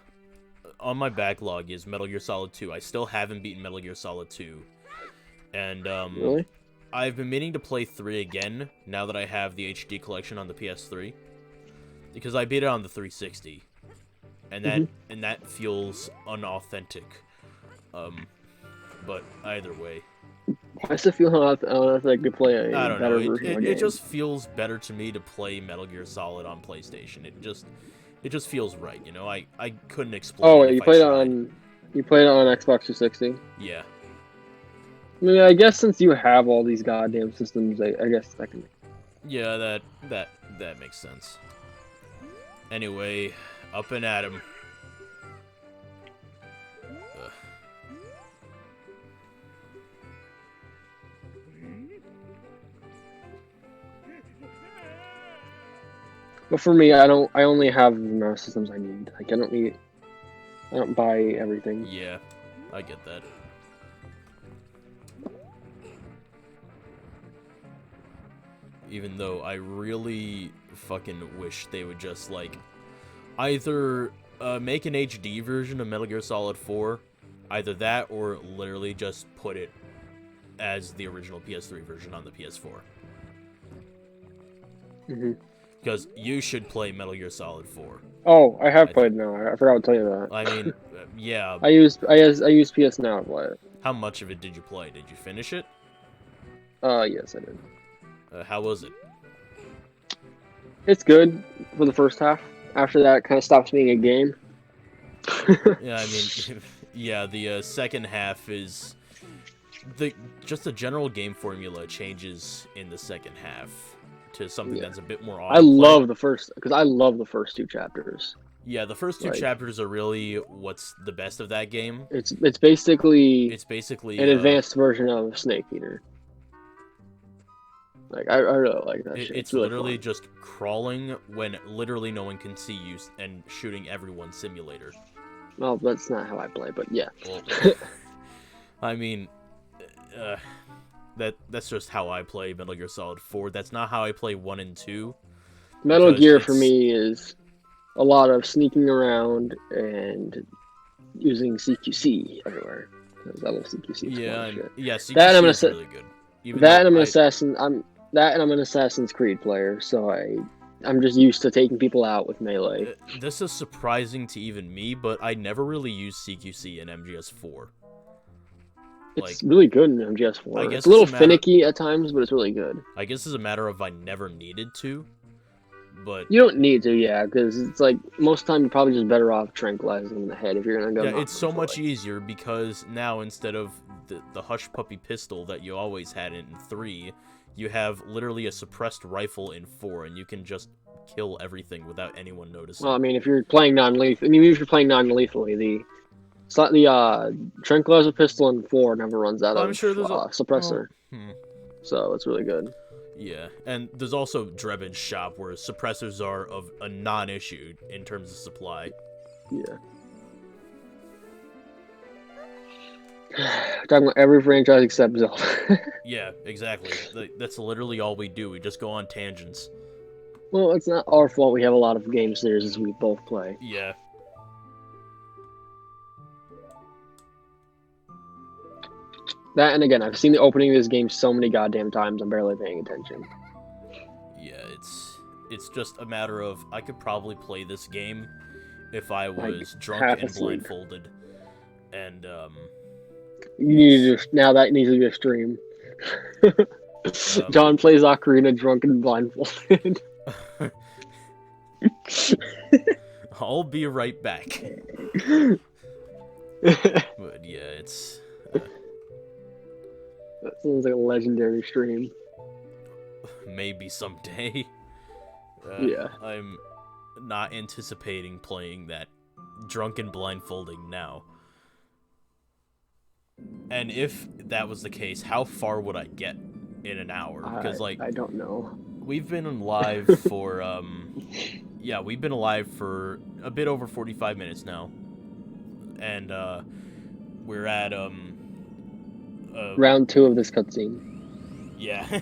my backlog is Metal Gear Solid 2. I still haven't beaten Metal Gear Solid 2, and really? I've been meaning to play 3 again now that I have the HD collection on the PS3, because I beat it on the 360, and that feels unauthentic. But either way, I still feel unauthentic to play a better version of the game. It just feels better to me to play Metal Gear Solid on PlayStation. It just feels right, you know. I couldn't explain. Oh, you played it on Xbox 360? Yeah. I mean, I guess since you have all these goddamn systems, I guess that can. Yeah, that makes sense. Anyway, up and at 'em. But for me, I only have the amount of systems I need. Like, I don't buy everything. Yeah, I get that. Even though I really fucking wish they would just, like, either make an HD version of Metal Gear Solid 4, either that or literally just put it as the original PS3 version on the PS4. Mm-hmm. Because you should play Metal Gear Solid 4. Oh, I have played now. I forgot to tell you that. I mean, yeah. I use PS Now to play it. How much of it did you play? Did you finish it? Yes, I did. How was it? It's good for the first half. After that, it kind of stops being a game. Yeah, I mean, yeah, the second half is just the general game formula changes in the second half to something that's a bit more autoplay. I love the first two chapters. Yeah, the first two chapters are really what's the best of that game. It's basically an advanced version of Snake Eater. Like I really like that shit. It's really literally fun. just crawling when literally no one can see you and shooting everyone simulator. Well, that's not how I play, but yeah. Well, I mean, that's just how I play Metal Gear Solid 4. That's not how I play 1 and 2. Metal Gear for me is a lot of sneaking around and using CQC everywhere. I love CQC. Yeah, CQC is really good. I'm an Assassin's Creed player, so I'm just used to taking people out with melee. This is surprising to even me, but I never really used CQC in MGS4. It's really good in MGS4. It's a little finicky at times, but it's really good. I guess it's a matter of I never needed to, but... You don't need to, yeah, because it's like, most of the time you're probably just better off tranquilizing them in the head if you're going to go... Yeah, it's so much easier because now instead of the Hush Puppy pistol that you always had in 3... You have literally a suppressed rifle in 4, and you can just kill everything without anyone noticing. Well, I mean, if you're playing non-lethally, the tranquilizer pistol in 4 never runs out of suppressor. So it's really good. Yeah, and there's also Drebin's shop, where suppressors are of a non-issue in terms of supply. Yeah. Talking about every franchise except Zelda. Yeah, exactly. That's literally all we do. We just go on tangents. Well, it's not our fault we have a lot of game series we both play. Yeah. That, and again, I've seen the opening of this game so many goddamn times, I'm barely paying attention. Yeah, it's just a matter of, I could probably play this game if I was drunk and blindfolded. And, now that needs to be a stream. John plays Ocarina drunk and blindfolded. I'll be right back. But yeah, it's... That sounds like a legendary stream. Maybe someday. Yeah. I'm not anticipating playing that drunk and blindfolding now. And if that was the case, how far would I get in an hour? Because I don't know. We've been live for we've been alive for a bit over 45 minutes now, and we're at round 2 of this cutscene. Yeah. Hey,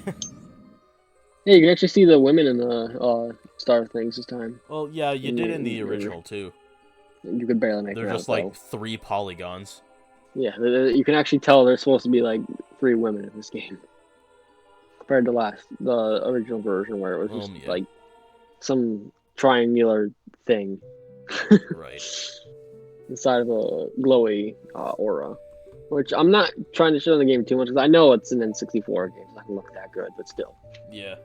you can actually see the women in the star things this time. Well, yeah, you did in the original too. You could barely make them out. They're just like 3 polygons. Yeah, you can actually tell there's supposed to be like 3 women in this game, compared to the original version where it was just like some triangular thing, right, inside of a glowy aura. Which I'm not trying to show in the game too much because I know it's an N64 game. It's not gonna look that good, but still. Yeah.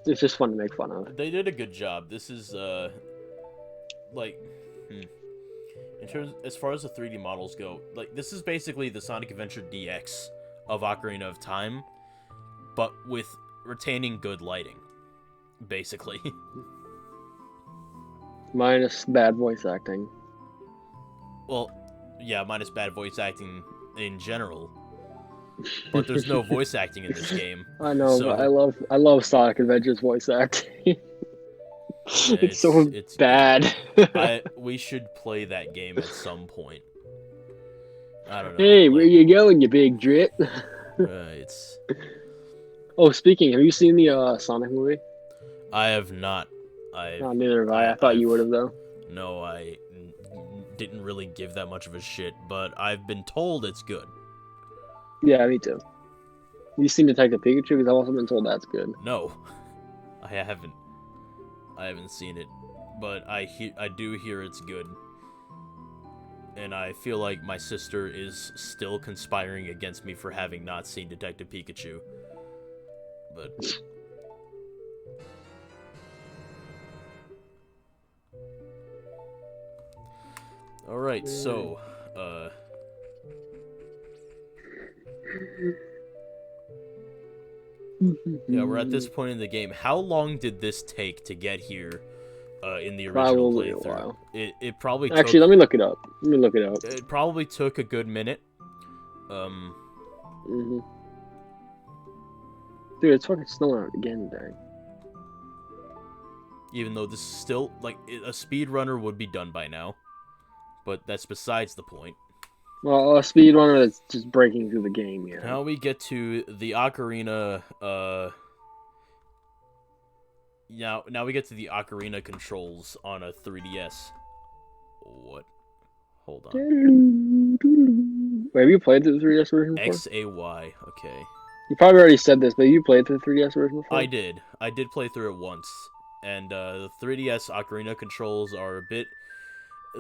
It's just fun to make fun of. They did a good job. This is as far as the 3D models go, like, this is basically the Sonic Adventure DX of Ocarina of Time, but with retaining good lighting, basically. Minus bad voice acting. Well, yeah, minus bad voice acting in general. But there's no voice acting in this game. I know, but I love Sonic Adventure's voice acting. It's so bad. We should play that game at some point. I don't know. Hey, where you going, you big drip? It's... Oh, speaking, have you seen the Sonic movie? I have not. Neither have I. I thought you would have, though. No, I didn't really give that much of a shit, but I've been told it's good. Yeah, me too. You seen Detective Pikachu? Because I've also been told that's good. No, I haven't. I haven't seen it, but I do hear it's good. and I feel like my sister is still conspiring against me for having not seen Detective Pikachu. But all right, so yeah, we're at this point in the game. How long did this take to get here in the original Probably playthrough? a while. It probably Actually, took, let me look it up. it probably took a good minute. Dude, it's fucking snowing out again, dang. Even though this is still, like, a speedrunner would be done by now. But that's besides the point. Well, a speedrunner that's just breaking through the game, yeah. Now we get to the Ocarina, Now we get to the Ocarina controls on a 3DS. What? Hold on. Wait, have you played the 3DS version before? XAY, okay. You probably already said this, but you played the 3DS version before? I did. I did play through it once. And the 3DS Ocarina controls are a bit...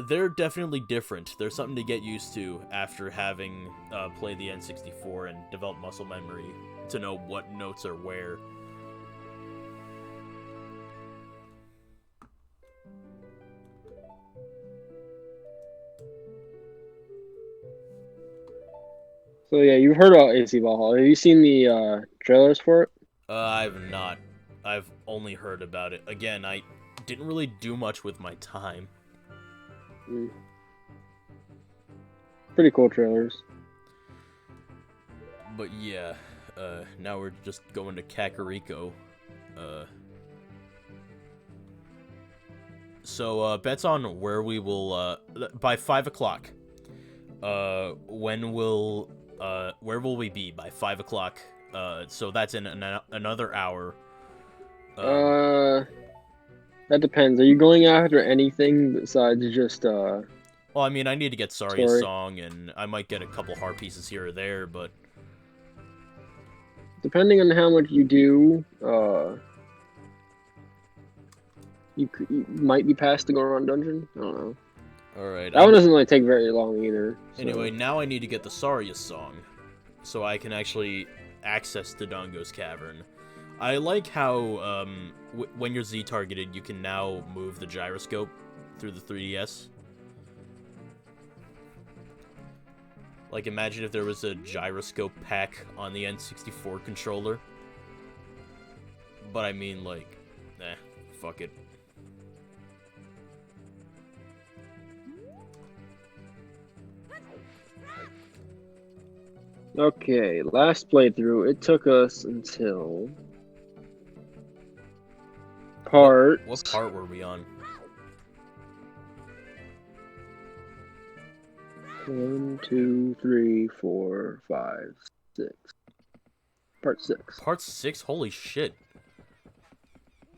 They're definitely different. They're something to get used to after having played the N64 and developed muscle memory to know what notes are where. So yeah, you've heard about AC Valhalla. Have you seen the trailers for it? I've not. I've only heard about it. Again, I didn't really do much with my time. Pretty cool trailers. But yeah, now we're just going to Kakariko. So bets on where we will, by 5 o'clock. Where will we be by 5 o'clock? So that's in another hour. That depends. Are you going after anything besides just Well, I mean, I need to get Saria's story? song, and I might get a couple heart pieces here or there, but Depending on how much you do, you might be past the Goron dungeon. I don't know. alright. That one doesn't really take very long either. So. Anyway, now I need to get the Saria song, so I can actually access Dodongo's Cavern. I like how, when you're Z-targeted, you can now move the gyroscope through the 3DS. Like, imagine if there was a gyroscope pack on the N64 controller. But I mean, like, fuck it. Okay, last playthrough, it took us until What part were we on? 1, 2, 3, 4, 5, 6. Part 6. Part 6? Holy shit.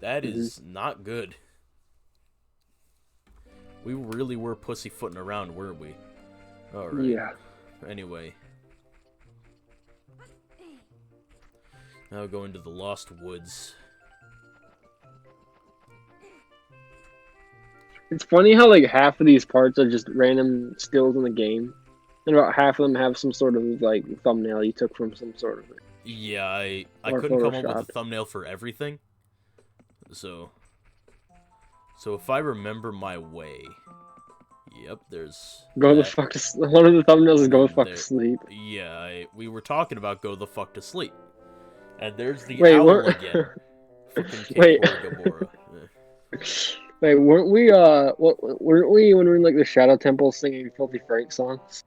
That is not good. We really were pussyfooting around, weren't we? Alright. Yeah. Anyway. Now go into the Lost Woods. It's funny how like half of these parts are just random stills in the game, and about half of them have some sort of like thumbnail you took from some sort of thing. Yeah, I Or couldn't come up Photoshop. with a thumbnail for everything. So if I remember my way, yep, there's Go the fuck to one of the thumbnails is go the fuck to sleep. Yeah, we were talking about go the fuck to sleep, and there's the Wait, owl again. Fucking Wait. Gamora. Wait, weren't we weren't we when we were in like the Shadow Temple singing Filthy Frank songs?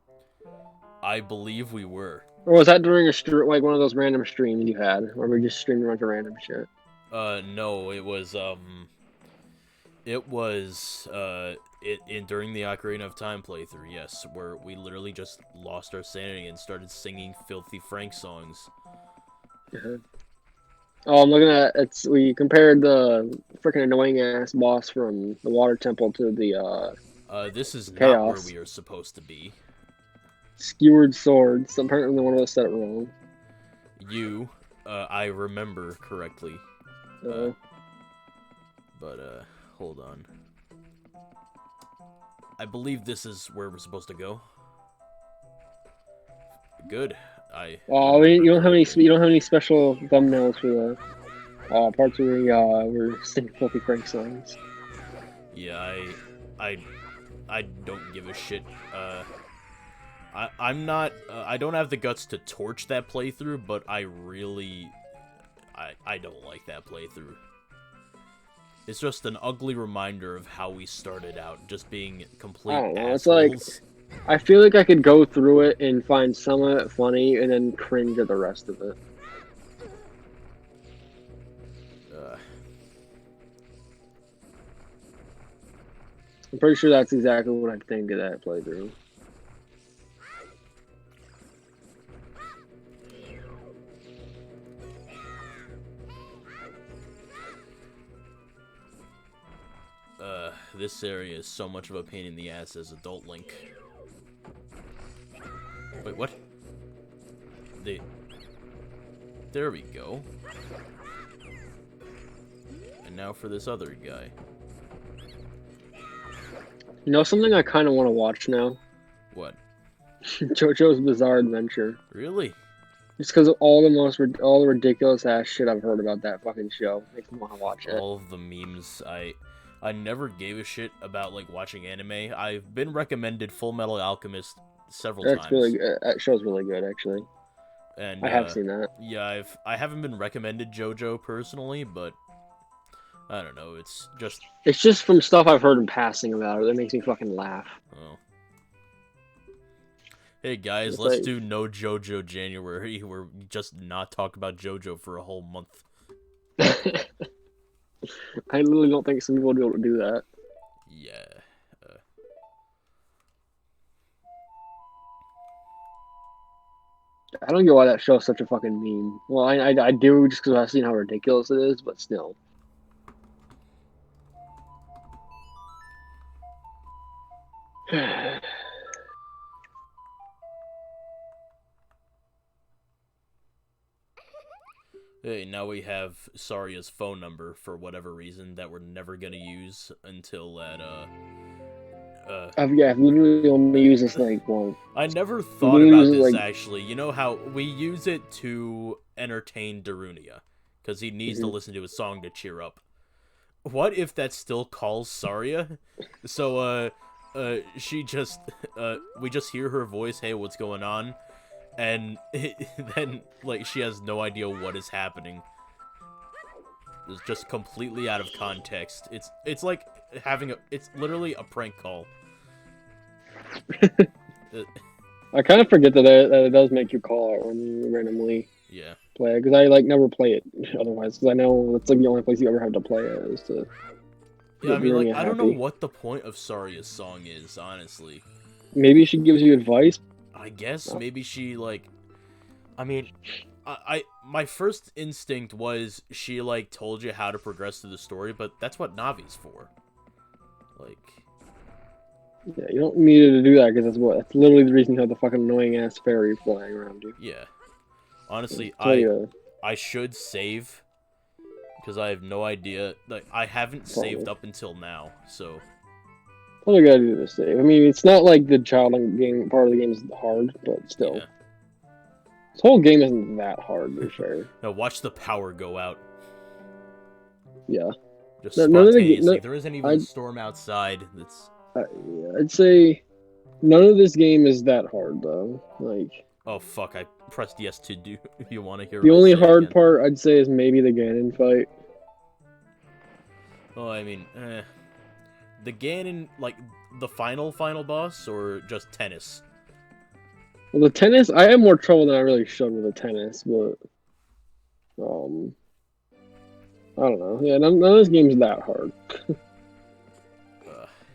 I believe we were. Or was that during like one of those random streams you had, where we just streamed a bunch of random shit? No, it was during the Ocarina of Time playthrough, yes, where we literally just lost our sanity and started singing Filthy Frank songs. Oh, I'm looking at we compared the freaking annoying ass boss from the Water Temple to the this is Chaos. not where we are supposed to be. Skewered swords. Apparently one of us said it wrong. You, I remember correctly. But hold on. I believe this is where we're supposed to go. Good. You don't have any special thumbnails for the parts where we're singing Filthy Frank songs. Yeah, I don't give a shit. I'm not. I don't have the guts to torch that playthrough, but I don't like that playthrough. It's just an ugly reminder of how we started out, just being complete assholes. It's like, I feel like I could go through it and find some of it funny, and then cringe at the rest of it. I'm pretty sure that's exactly what I think of that playthrough. This area is so much of a pain in the ass as adult Link. Wait, what? There we go. And now for this other guy. You know something I kind of want to watch now? What? JoJo's Bizarre Adventure. Really? Just because of all the ridiculous ass shit I've heard about that fucking show makes me want to watch it. All of the memes. I never gave a shit about like watching anime. I've been recommended Full Metal Alchemist several times. Really good. That show's really good, actually. And I have seen that. Yeah, I haven't been recommended JoJo personally, but I don't know. It's just from stuff I've heard in passing about it that makes me fucking laugh. Oh. Hey guys, let's do no JoJo January. We're just not talk about JoJo for a whole month. I literally don't think some people would be able to do that. Yeah. I don't get why that show's such a fucking meme. Well, I do just because I've seen how ridiculous it is, but still. Hey, now we have Saria's phone number for whatever reason that we're never gonna use until that, I've literally only used this like once. I never thought about this actually. You know how we use it to entertain Darunia, because he needs to listen to a song to cheer up. What if that still calls Saria? So, she just, we just hear her voice, hey, what's going on? And then, like, she has no idea what is happening. It's just completely out of context. It's like it's literally a prank call. I kind of forget that it does make you call it when you randomly play it, because I like never play it otherwise, because I know it's like the only place you ever have to play it is to. Yeah, I mean, like, I don't know what the point of Saria's song is, honestly. Maybe she gives you advice. I guess maybe she like. I mean, my first instinct was she like told you how to progress through the story, but that's what Navi's for. Like. Yeah, you don't need to do that because that's literally the reason you have the fucking annoying ass fairy flying around you. Yeah. Honestly, I should save because I have no idea. Like, I haven't saved up until now, so. All I gotta do is save. I mean, it's not like the child game part of the game is hard, but still. Yeah. This whole game isn't that hard, to be fair. No, watch the power go out. Yeah. Just spontaneously. There isn't even a storm outside. That's. Yeah, I'd say none of this game is that hard, though. Like. Oh fuck! I pressed yes to do. If you want to hear. The only hard part I'd say is maybe the Ganon fight. Well, I mean, the Ganon, like the final boss, or just tennis. Well, the tennis, I had more trouble than I really should with the tennis, but I don't know. Yeah, none of this game's that hard.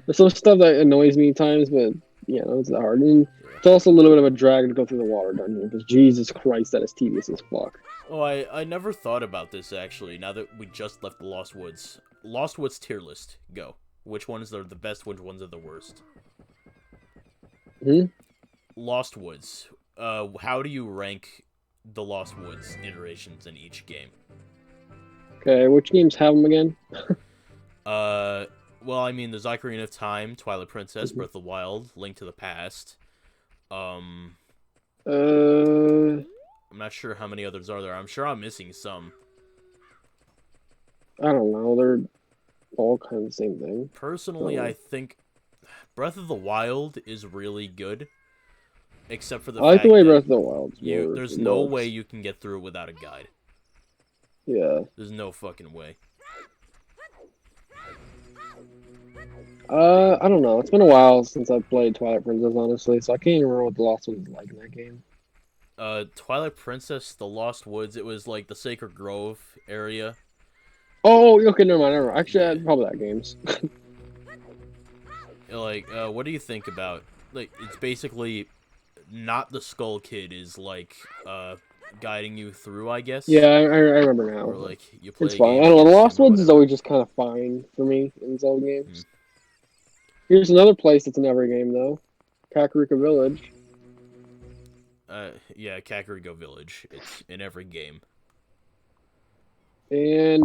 There's some stuff that annoys me at times, but yeah, no, it's that hard. And it's also a little bit of a drag to go through the water dungeon, because Jesus Christ, that is tedious as fuck. Oh, I never thought about this, actually, now that we just left the Lost Woods. Lost Woods tier list, go. Which ones are the best, which ones are the worst? Lost Woods. How do you rank the Lost Woods iterations in each game? Okay, which games have them again? Well, I mean, there's Ocarina of Time, Twilight Princess, Breath of the Wild, Link to the Past. I'm not sure how many others are there. I'm sure I'm missing some. I don't know. They're all kind of the same thing. Personally, I think Breath of the Wild is really good, except for the I like fact the way that Breath of the Wild. there's no way you can get through without a guide. Yeah. There's no fucking way. I don't know. It's been a while since I've played Twilight Princess, honestly, so I can't even remember what the Lost Woods is like in that game. Twilight Princess, The Lost Woods, it was like the Sacred Grove area. Oh, okay, never mind, never mind. Actually, probably that game's. Like, what do you think about, like, it's basically not the Skull Kid is, like, guiding you through, I guess? Yeah, I remember now. Or, like, you play it's fine. I don't know, The Lost Woods is always just kind of fine for me in Zelda games. Here's another place that's in every game, though. Kakariko Village. Yeah, Kakariko Village. It's in every game. And,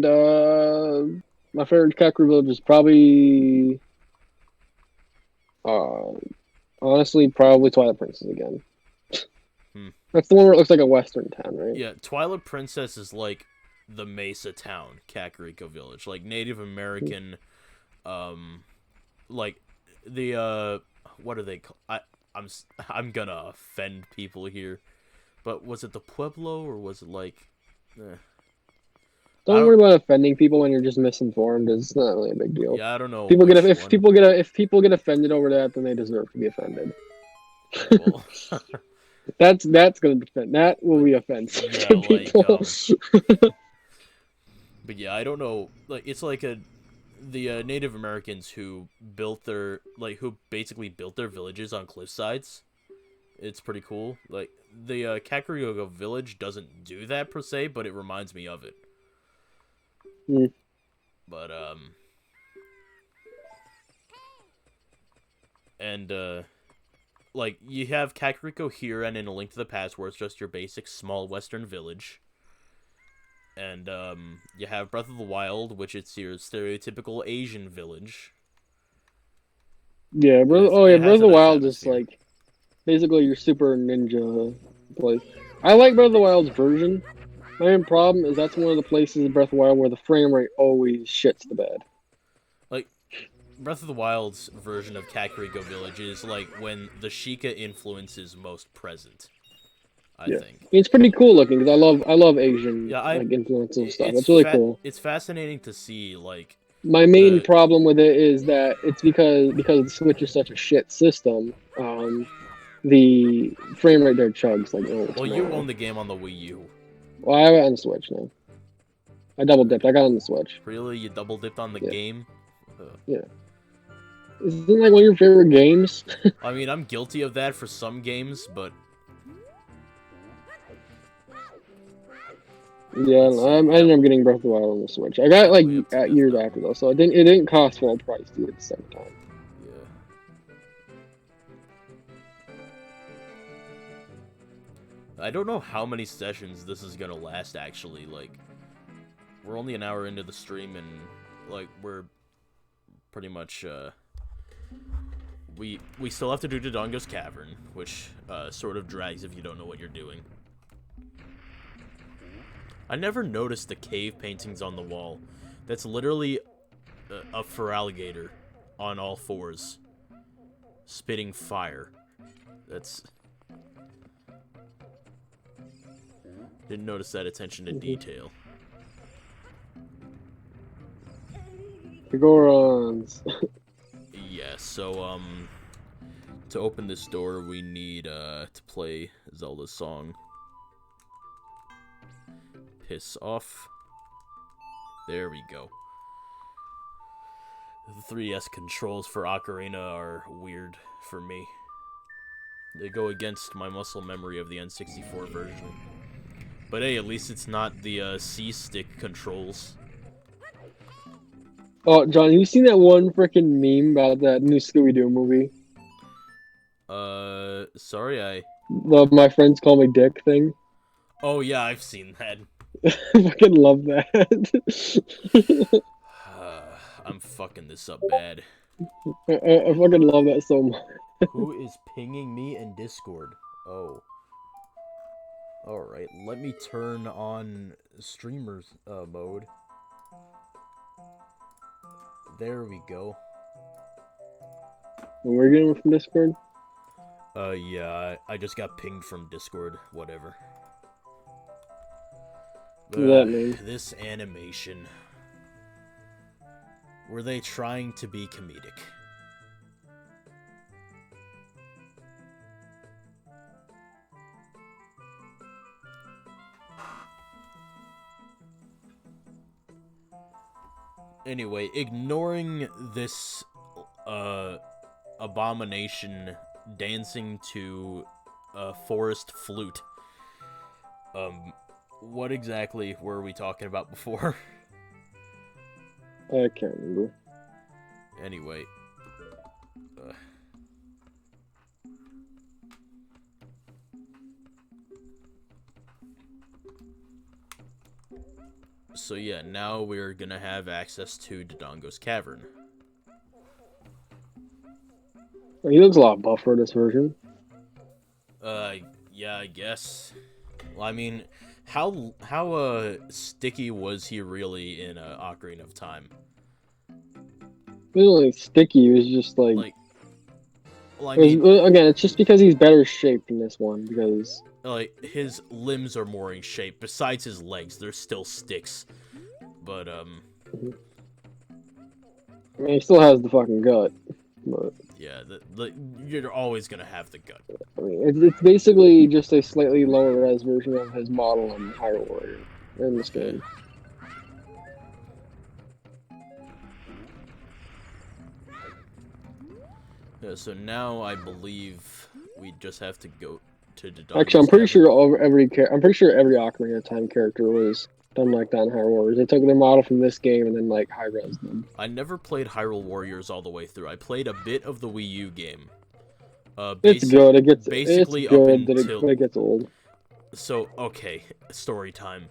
my favorite Kakariko Village is probably... honestly, probably Twilight Princess again. That's the one where it looks like a western town, right? Yeah, Twilight Princess is like the Mesa town, Kakariko Village. Like, Native American, like, the, what are they called? I'm gonna offend people here, but was it the Pueblo, or was it like... Don't worry about offending people when you're just misinformed. It's not really a big deal. Yeah, I don't know. If people get offended over that, then they deserve to be offended. Well, that's gonna defend. That will be offensive to people. But yeah, I don't know. Like, it's like the Native Americans who built their who basically built their villages on cliff sides. It's pretty cool. Like, the Kakariko Village doesn't do that per se, but it reminds me of it. But and like, you have Kakariko here and in A Link to the Past, where it's just your basic small western village. And you have Breath of the Wild, which it's your stereotypical Asian village. Yeah, Breath of the Wild is like basically your super ninja place. I like Breath of the Wild's version. My main problem is that's one of the places in Breath of the Wild where the frame rate always shits the bed. Like, Breath of the Wild's version of Kakariko Village is like when the Sheikah influence is most present. I think it's pretty cool looking because I love Asian influences and stuff. It's really cool. It's fascinating to see. Like, my main problem with it is that it's because the Switch is such a shit system. The frame rate there chugs like. Well, you own the game on the Wii U. Well, I have it on the Switch now. I double dipped. I got on the Switch. Really, you double dipped on the game? Yeah. Isn't it like one of your favorite games? I mean, I'm guilty of that for some games, but... Yeah, I ended up getting Breath of the Wild on the Switch. I got it like years after though, so it didn't cost full price to get the second time. I don't know how many sessions this is gonna last, actually. Like, we're only an hour into the stream, and, like, we're pretty much, we still have to do Dodongo's Cavern, which, sort of drags if you don't know what you're doing. I never noticed the cave paintings on the wall. That's literally a Feraligatr on all fours, spitting fire. That's... Didn't notice that attention to detail. The Gorons. Yeah, so, to open this door, we need, to play Zelda's song. Piss off. There we go. The 3DS controls for Ocarina are weird for me. They go against my muscle memory of the N64 version. But hey, at least it's not the C-stick controls. Oh, John, you seen that one freaking meme about that new Scooby-Doo movie? Sorry, My friends call me Dick thing. Oh yeah, I've seen that. I fucking love that. I'm fucking this up bad. I fucking love that so much. Who is pinging me in Discord? Oh. Alright, let me turn on streamers mode. There we go. We're getting from Discord? Yeah, I just got pinged from Discord, whatever. What does that mean? This animation. Were they trying to be comedic? Anyway, ignoring this abomination dancing to a forest flute. What exactly were we talking about before? I can't remember. Anyway. So yeah, now we're gonna have access to Dodongo's Cavern. He looks a lot buffer this version. Yeah, I guess. Well, I mean, how sticky was he really in Ocarina of Time? He wasn't like sticky, he was just like well, I mean, again, it's just because he's better shaped in this one, because like his limbs are more in shape. Besides his legs, they're still sticks. But I mean, he still has the fucking gut. But yeah, you're always gonna have the gut. I mean, it's basically just a slightly lower res version of his model in Hyrule Warrior in this game. Yeah, so now I believe we just have to go to Dodongo's Actually, I'm pretty Cavern. sure every Ocarina of Time character was done like that in Hyrule Warriors. They took their model from this game and then like high-res them. I never played Hyrule Warriors all the way through. I played a bit of the Wii U game. It's good. It gets basically it's good, up until but it gets old. So okay, story time.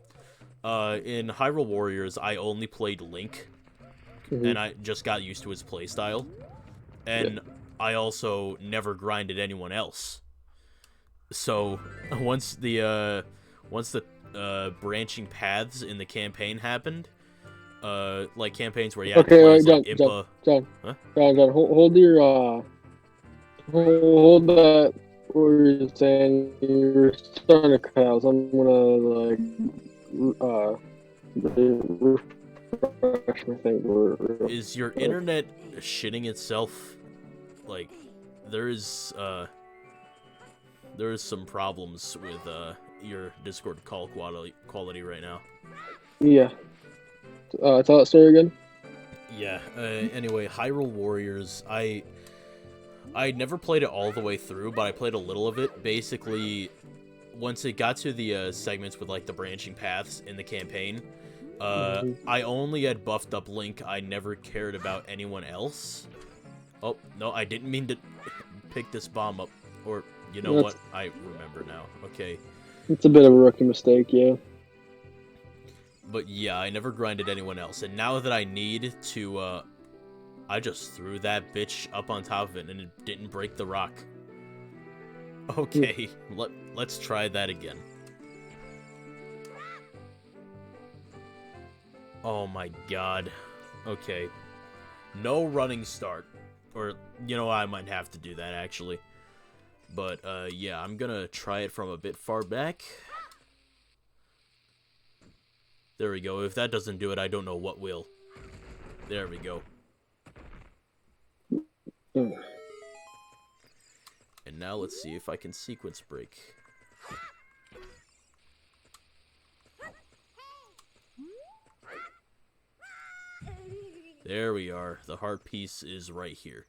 In Hyrule Warriors, I only played Link, and I just got used to his playstyle, and I also never grinded anyone else. So once the branching paths in the campaign happened, like campaigns where you had to play as, like, Impa. John, huh? John, hold your hold that. What were you saying? You're starting to cut out. So I'm gonna refresh my thing. Is your internet shitting itself? Like, there is some problems with your Discord call quality right now. Yeah. Tell that story again. Yeah. Anyway, Hyrule Warriors. I never played it all the way through, but I played a little of it. Basically, once it got to the segments with like the branching paths in the campaign, I only had buffed up Link. I never cared about anyone else. Oh no, I didn't mean to pick this bomb up. Or you know what? I remember now. Okay. It's a bit of a rookie mistake, yeah. But yeah, I never grinded anyone else, and now that I need to, I just threw that bitch up on top of it, and it didn't break the rock. Okay, let's try that again. Oh my god. Okay. No running start. Or, you know, I might have to do that, actually. But, yeah, I'm gonna try it from a bit far back. There we go. If that doesn't do it, I don't know what will. There we go. And now let's see if I can sequence break. There we are. The heart piece is right here.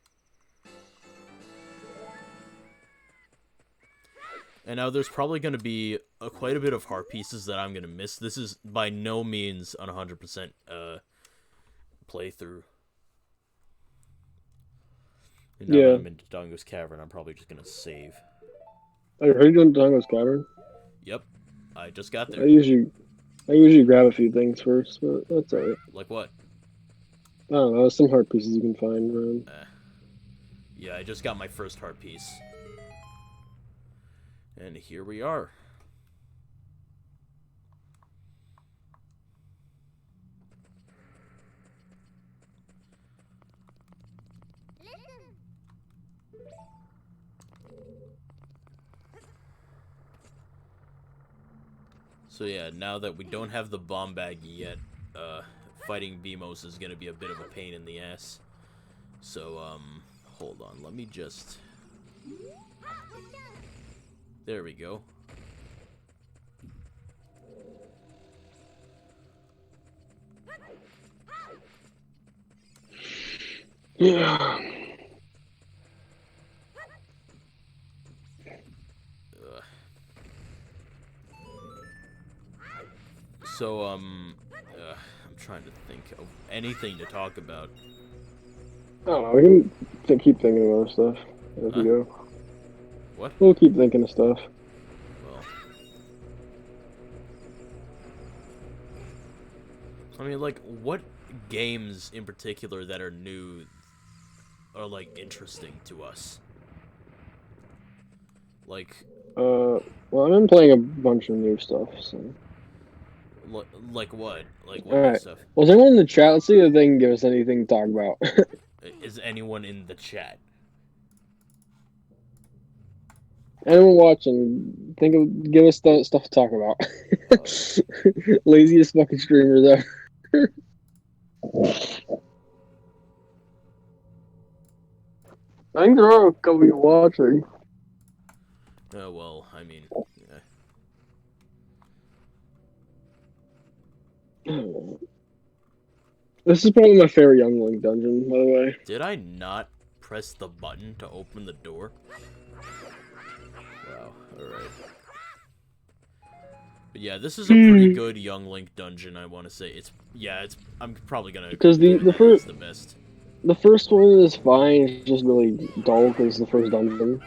And now there's probably going to be quite a bit of heart pieces that I'm going to miss. This is by no means an 100% playthrough. And now that I'm in Dodongo's Cavern, I'm probably just going to save. Are you doing Dodongo's Cavern? Yep. I just got there. I usually grab a few things first, but that's alright. Like what? don't know, some heart pieces you can find, man. Yeah, I just got my first heart piece. And here we are. So yeah, now that we don't have the bomb bag yet, fighting Beamos is gonna be a bit of a pain in the ass. So, hold on, let me just... There we go. Yeah. So, I'm trying to think of anything to talk about. I don't know, we can keep thinking of other stuff as we go. What? We'll keep thinking of stuff. Well, I mean, like, what games in particular that are new are, like, interesting to us? Like... well, I've been playing a bunch of new stuff, so... Like what? Like what All new right. stuff? Well, is anyone in the chat? Let's see if they can give us anything to talk about. Is anyone in the chat? Anyone watching? Give us stuff to talk about. Laziest fucking streamers ever. I think there are a couple you watching. Well, I mean, This is probably my favorite Young Link dungeon, by the way. did I not press the button to open the door? Wow, alright. But yeah, this is a pretty good Young Link dungeon, I want to say. I'm probably gonna agree because with you that it's the best. The first one is fine, it's just really dull because it's the first dungeon.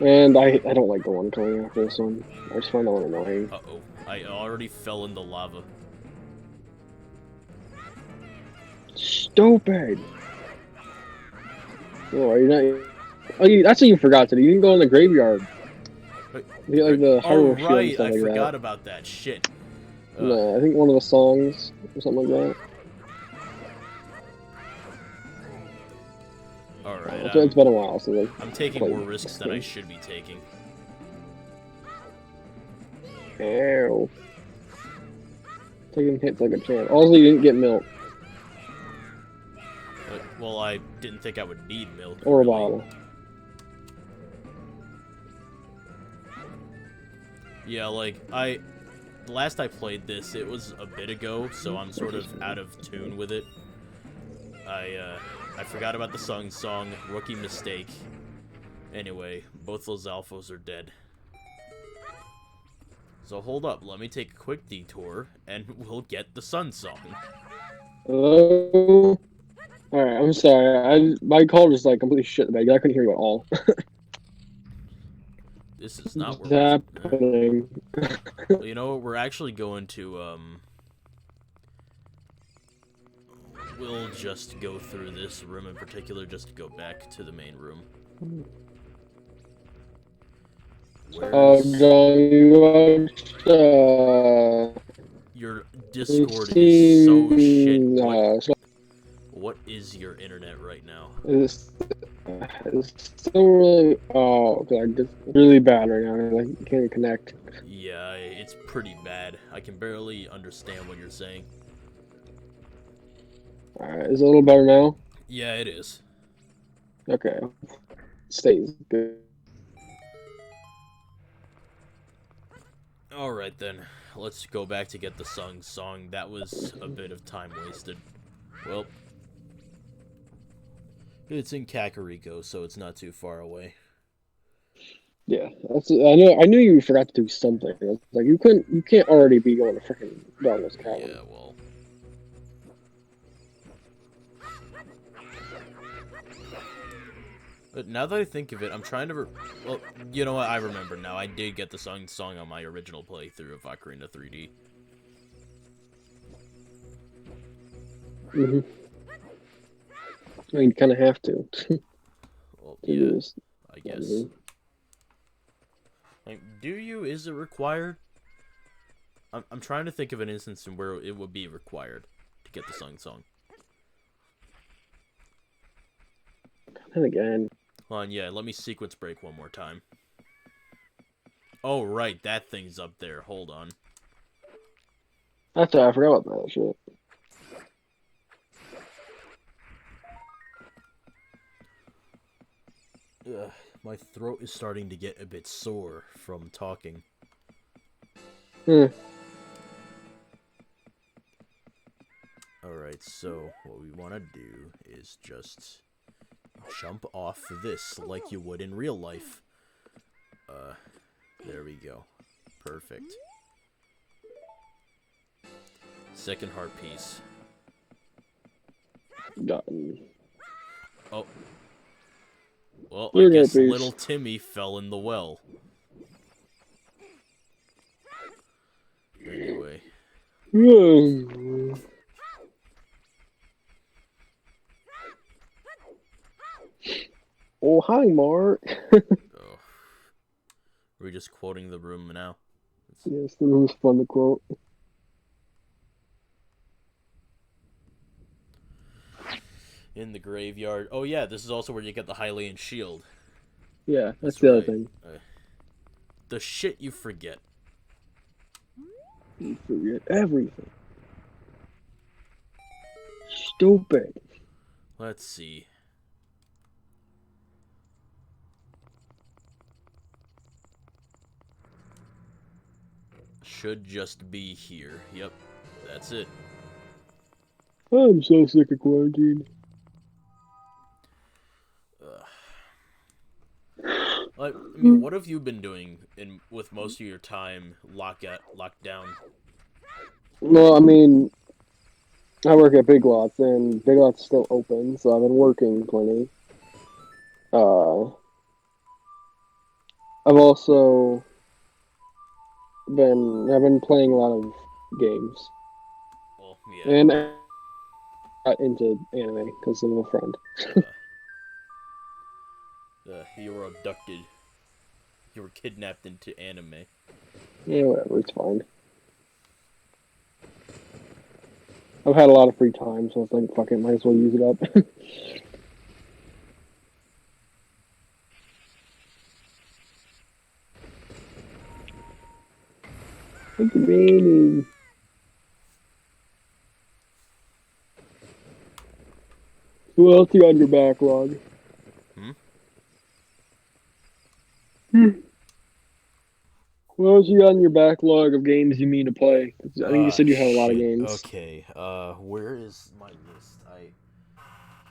And I don't like the one coming after this one. I just find that one annoying. Uh-oh, I already fell in the lava. Stupid! Oh, you're not... Oh, that's what you forgot to do. You didn't go in the graveyard. You get, like, the Hyrule Shield and stuff I like forgot that. about that. Shit. No, I think one of the songs or something like that. Alright, it's been a while since I'm taking more risks than I should be taking. Ew. Taking hits like a champ. Also, you didn't get milk. Well, I didn't think I would need milk. Or a really. bottle. Yeah, like, the last I played this, it was a bit ago, so I'm sort of out of tune with it. I forgot about the song, rookie mistake. Anyway, both those alphas are dead. So hold up, let me take a quick detour, and we'll get the Sun Song. Hello? Alright, I'm sorry. My call just, like, completely shit the bed. I couldn't hear you at all. This is not What's where happening? Well, you know what, we're actually going to, we'll just go through this room in particular, just to go back to the main room. Your Discord is so shit. What is your internet right now? It's still really... Oh, God, it's really bad right now. Like, you can't connect. Yeah, it's pretty bad. I can barely understand what you're saying. Alright, is it a little better now? Yeah, it is. Okay. Stays good. Alright then, let's go back to get the song. That was a bit of time wasted. Well, it's in Kakariko, so it's not too far away. Yeah, I knew you forgot to do something. Like you can't already be going to freaking Darkness Cavern. Yeah, well. But now that I think of it, I'm trying to... Well, you know what? I remember now. I did get the song on my original playthrough of Ocarina 3D. Mm-hmm. I mean, you kind of have to. Well, To do yeah, this. I guess. Like, do you? Is it required? I'm trying to think of an instance in where it would be required to get the song. And again. Hold on, yeah, let me sequence break one more time. Oh, right, that thing's up there. Hold on. That's right, I forgot about that shit. Ugh, my throat is starting to get a bit sore from talking. Alright, so what we want to do is just jump off this like you would in real life. There we go. Perfect. Second heart piece. Gotten. Oh. Well, I Third guess heart piece. little Timmy fell in the well. Anyway. Oh, hi, Mark. Oh. We're just quoting the room now. Yes, that was fun to quote. In the graveyard. Oh yeah, this is also where you get the Hylian shield. Yeah, that's the right. other thing. The shit you forget. You forget everything. Stupid. Let's see. Should just be here. Yep, that's it. I'm so sick of quarantine. I mean, what have you been doing with most of your time locked down? Well, I mean, I work at Big Lots, and Big Lots still open, so I've been working plenty. I've also I've been playing a lot of games, Well, yeah. and I got into anime because of a friend. You were abducted. You were kidnapped into anime. Yeah, whatever, it's fine. I've had a lot of free time, so it's like, fuck it, might as well use it up. It's raining. Who else you on your backlog? What else you got on your backlog of games you mean to play? I think you said you have a lot of Shit. games. Okay. Where is my list?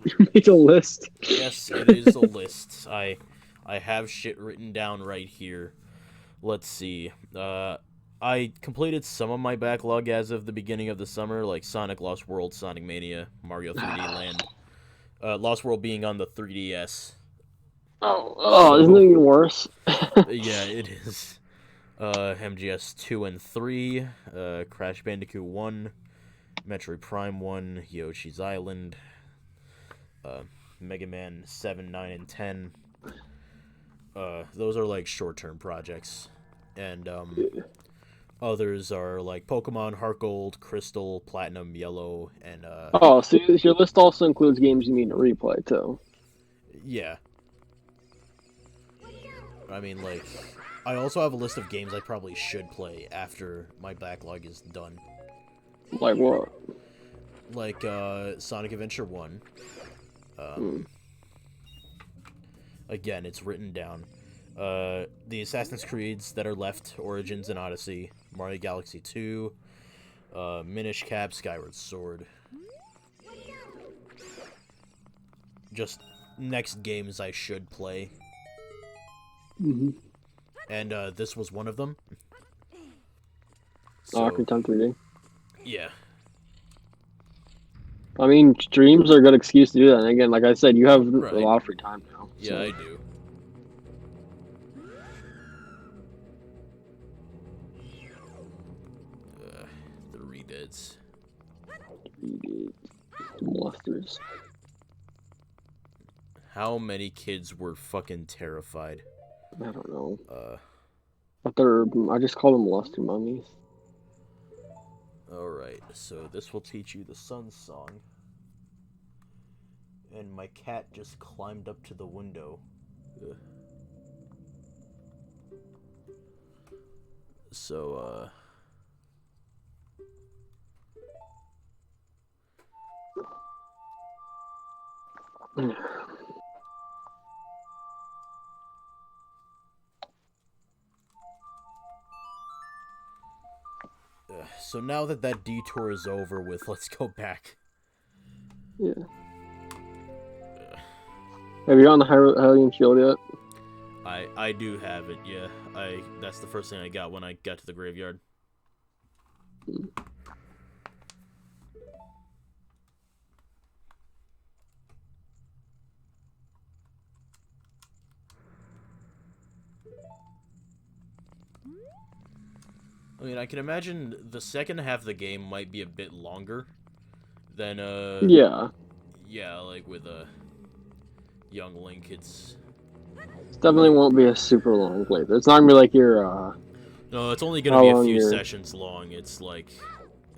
You made a list. Yes, it is a list. I have shit written down right here. Let's see. I completed some of my backlog as of the beginning of the summer, like Sonic Lost World, Sonic Mania, Mario 3D Land. Lost World being on the 3DS. Oh, isn't it even worse? Yeah, it is. MGS 2 and 3, Crash Bandicoot 1, Metroid Prime 1, Yoshi's Island, Mega Man 7, 9, and 10. Those are like short-term projects. And others are like Pokemon, Heart Gold, Crystal, Platinum, Yellow, and Oh, so your list also includes games you mean to replay too. yeah. I mean, like, I also have a list of games I probably should play after my backlog is done. Like what? Like Sonic Adventure 1. Again, it's written down. The Assassin's Creeds that are left, Origins and Odyssey, Mario Galaxy 2, Minish Cap, Skyward Sword. Just next games I should play. And this was one of them. So, Ocarina of Time 3D. Yeah. I mean, streams are a good excuse to do that. And again, like I said, you have a lot of free time now. Yeah, so. I do. The Redeads. Molesters. How many kids were fucking terrified? I don't know. But I just call them luster mummies. Alright, so this will teach you the sun song. And my cat just climbed up to the window. Ugh. So, so now that detour is over with, let's go back. Yeah. Have you gotten the Hylian shield yet? I do have it, yeah. That's the first thing I got when I got to the graveyard. I mean, I can imagine the second half of the game might be a bit longer than, Yeah. Yeah, like with, young Link, It definitely won't be a super long playthrough. It's not gonna be like your, No, it's only gonna be a few sessions long. It's like...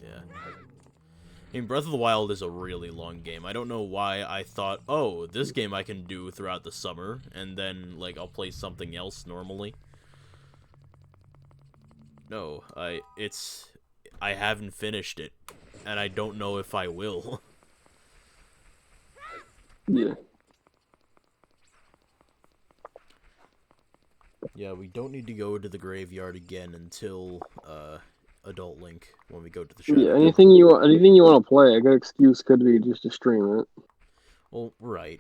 Yeah. I mean, Breath of the Wild is a really long game. I don't know why I thought, oh, this game I can do throughout the summer, and then, like, I'll play something else normally. No, I haven't finished it, and I don't know if I will. Yeah. Yeah, we don't need to go to the graveyard again until, Adult Link, when we go to the show. Yeah, anything you want to play, a good excuse could be just to stream it. Well, right.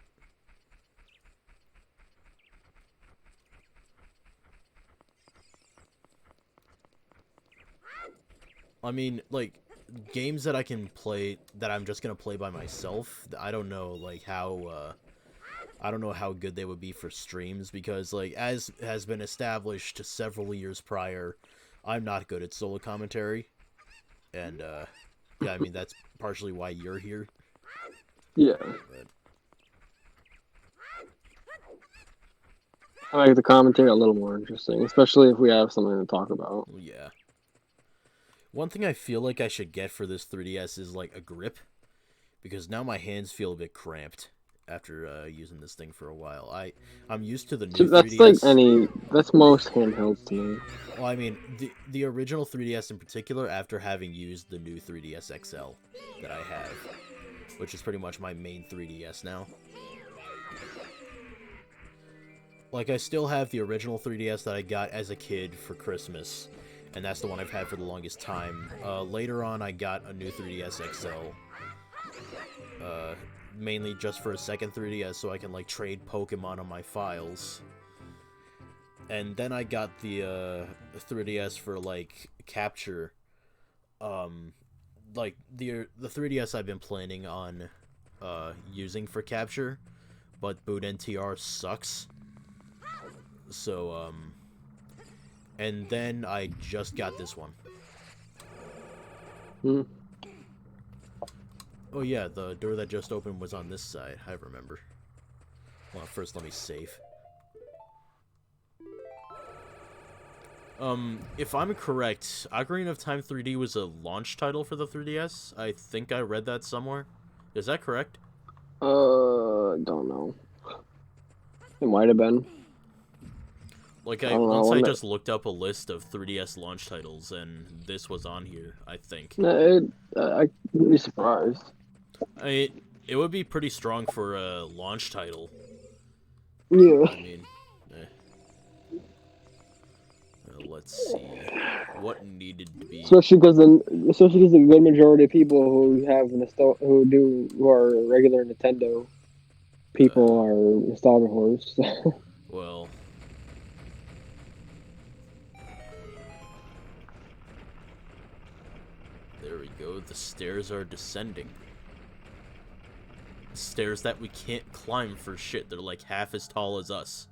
I mean, like, games that I can play, that I'm just gonna play by myself, I don't know, like, how, I don't know how good they would be for streams, because, like, as has been established several years prior, I'm not good at solo commentary, and, yeah, I mean, that's partially why you're here. Yeah. But... I like the commentary a little more interesting, especially if we have something to talk about. Yeah. One thing I feel like I should get for this 3DS is, like, a grip, because now my hands feel a bit cramped after using this thing for a while. I'm used to the new 3DS. That's most handhelds to me. Well, I mean, the original 3DS in particular, after having used the new 3DS XL that I have, which is pretty much my main 3DS now. Like, I still have the original 3DS that I got as a kid for Christmas, and that's the one I've had for the longest time. Later on, I got a new 3DS XL. Mainly just for a second 3DS so I can, like, trade Pokemon on my files. And then I got the 3DS for, like, capture. Like, the 3DS I've been planning on using for capture, but Boot NTR sucks. So, and then I just got this one. Oh yeah, the door that just opened was on this side, I remember. Well, first let me save. If I'm correct, Ocarina of Time 3D was a launch title for the 3DS? I think I read that somewhere. Is that correct? Don't know. It might have been. Like, once I just looked up a list of 3DS launch titles, and this was on here, I think. I wouldn't be surprised. It would be pretty strong for a launch title. Yeah. I mean, let's see what needed to be. Especially because a good majority of people who are regular Nintendo people are nostalgia whores. Well. There we go. The stairs are descending. Stairs that we can't climb for shit. They're like half as tall as us.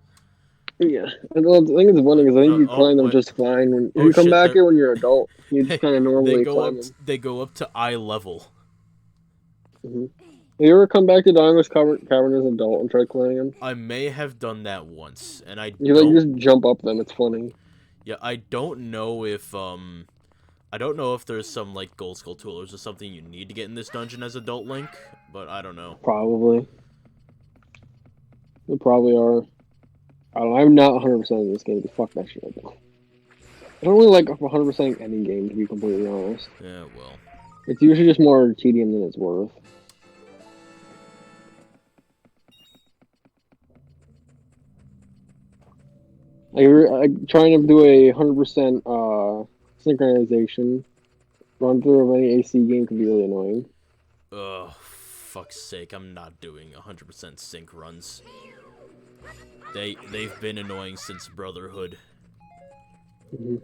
Yeah. And the thing is funny is I think you climb them just fine. When you come back here when you're an adult, you just kind of normally climb them. They go up to eye level. Mm-hmm. you ever come back to Dynamite's Cavern as an adult and try playing them? I may have done that once, and I You like don't. just jump up them. It's funny. Yeah, I don't know if I don't know if there's some like gold skull toolers or something you need to get in this dungeon as adult Link, but I don't know. Probably. They probably are. I don't know, I'm not 100% in this game. But fuck that shit. I don't really like 100% any game, to be completely honest. Yeah, well. It's usually just more tedium than it's worth. Trying to do a 100% synchronization run through of any AC game can be really annoying. Ugh, fuck's sake, I'm not doing 100% sync runs. They've been annoying since Brotherhood. Mm-hmm.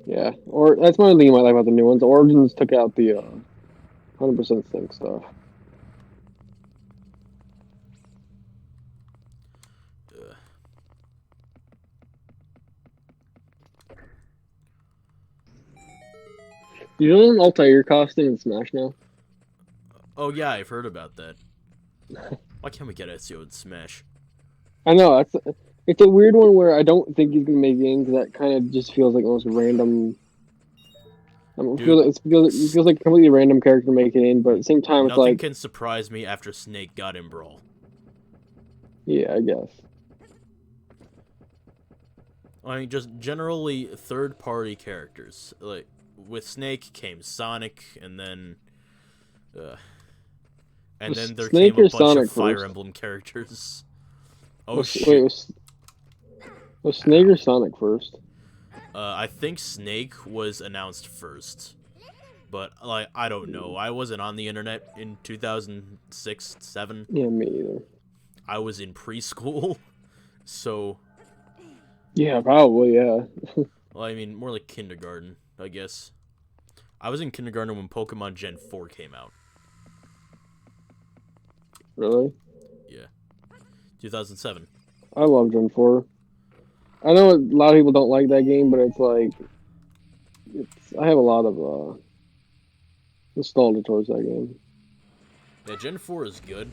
Yeah, or that's one thing you might like about the new ones. Origins took out the 100% sync stuff. You know an Altair costume in Smash now? Oh yeah, I've heard about that. Why can't we get Ezio in Smash? I know, it's a weird one where I don't think he's gonna make it in because that kind of just feels like the most random. It feels like a completely random character to make it in, but at the same time, it's like nothing can surprise me after Snake got in Brawl. Yeah, I guess. I mean, just generally third-party characters. Like with Snake came Sonic, and then there Snake came a bunch Sonic of Fire first? Emblem characters. Oh Was, shit! wait, was Snake or Sonic first? I think Snake was announced first, but like I don't know. I wasn't on the internet in 2006-7. Yeah, me either. I was in preschool, so Yeah, probably, yeah. well, I mean more like kindergarten, I guess. I was in kindergarten when Pokemon Gen 4 came out. Really? Yeah, 2007. I love Gen 4. I know a lot of people don't like that game, but it's like I have a lot of nostalgia towards that game. Yeah, Gen 4 is good.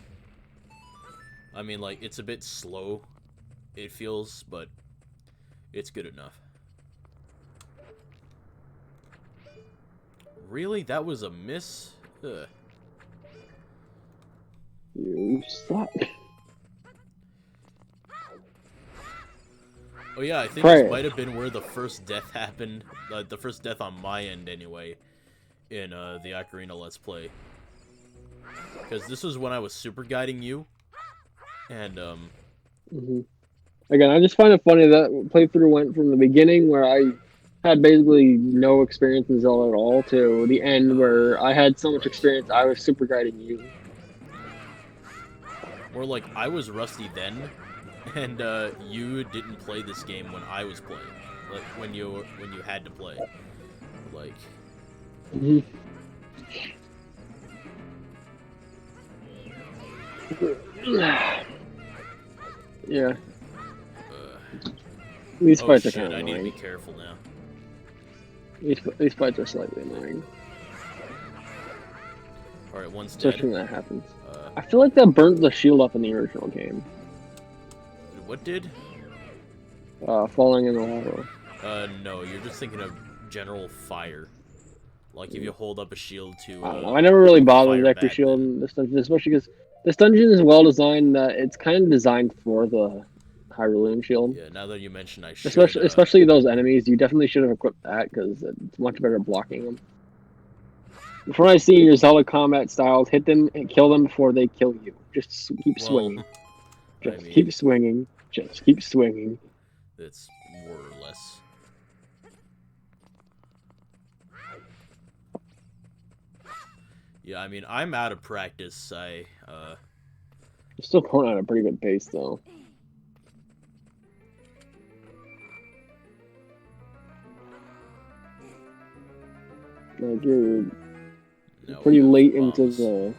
I mean, like, it's a bit slow, it feels, but it's good enough. Really? That was a miss? Ugh. You suck. Oh yeah, I think this might have been where the first death happened. The first death on my end, anyway, in the Ocarina Let's Play. Because this was when I was super guiding you, and Again, I just find it funny that playthrough went from the beginning where I had basically no experience in Zelda at all to the end where I had so much experience I was super guiding you. More like I was rusty then, and you didn't play this game when I was playing, like when you had to play, like. Yeah. These fights are shit, kind of annoying. I need to be careful now. These fights are slightly annoying. Alright, one's dead. Especially when that happens. I feel like that burnt the shield up in the original game. What did? Falling in the lava. No, you're just thinking of general fire. Like if you hold up a shield to. I don't know. I never really bothered with Echo Shield in this dungeon, especially because this dungeon is well designed. That it's kind of designed for the Hyrulean shield. Yeah, now that you mention, I should. Especially those enemies, you definitely should have equipped that because it's much better at blocking them. From what I see in your Zelda combat styles, hit them and kill them before they kill you. Just keep swinging. Just keep swinging. Just keep swinging. That's more or less. Yeah, I mean, I'm out of practice. You're still going at a pretty good pace, though. Like you're pretty late into the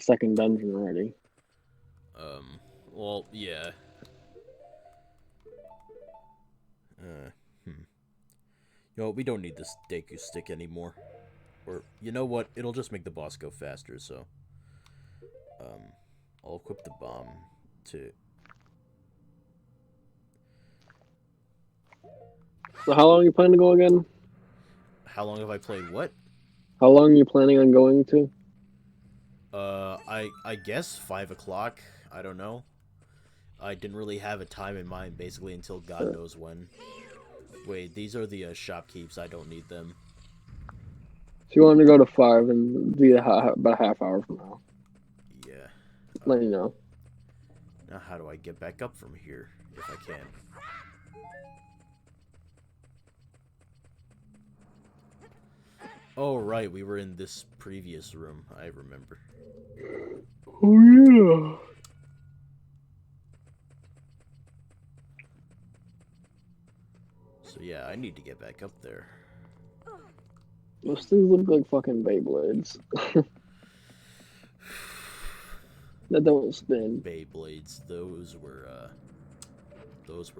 second dungeon already. Well, yeah. You know, we don't need this Deku stick anymore. Or, you know what? It'll just make the boss go faster, so... I'll equip the bomb to... So how long are you planning to go again? How long have I played what? How long are you planning on going to? I guess 5 o'clock. I don't know. I didn't really have a time in mind, basically, until God knows when. Wait, these are the shopkeeps. I don't need them. So you want to go to 5 and be about a half hour from now. Yeah. Let you know. Now how do I get back up from here, if I can? Oh, right, we were in this previous room. I remember. Oh, yeah. So, yeah, I need to get back up there. Those things look like fucking Beyblades. That don't spin. Beyblades, those were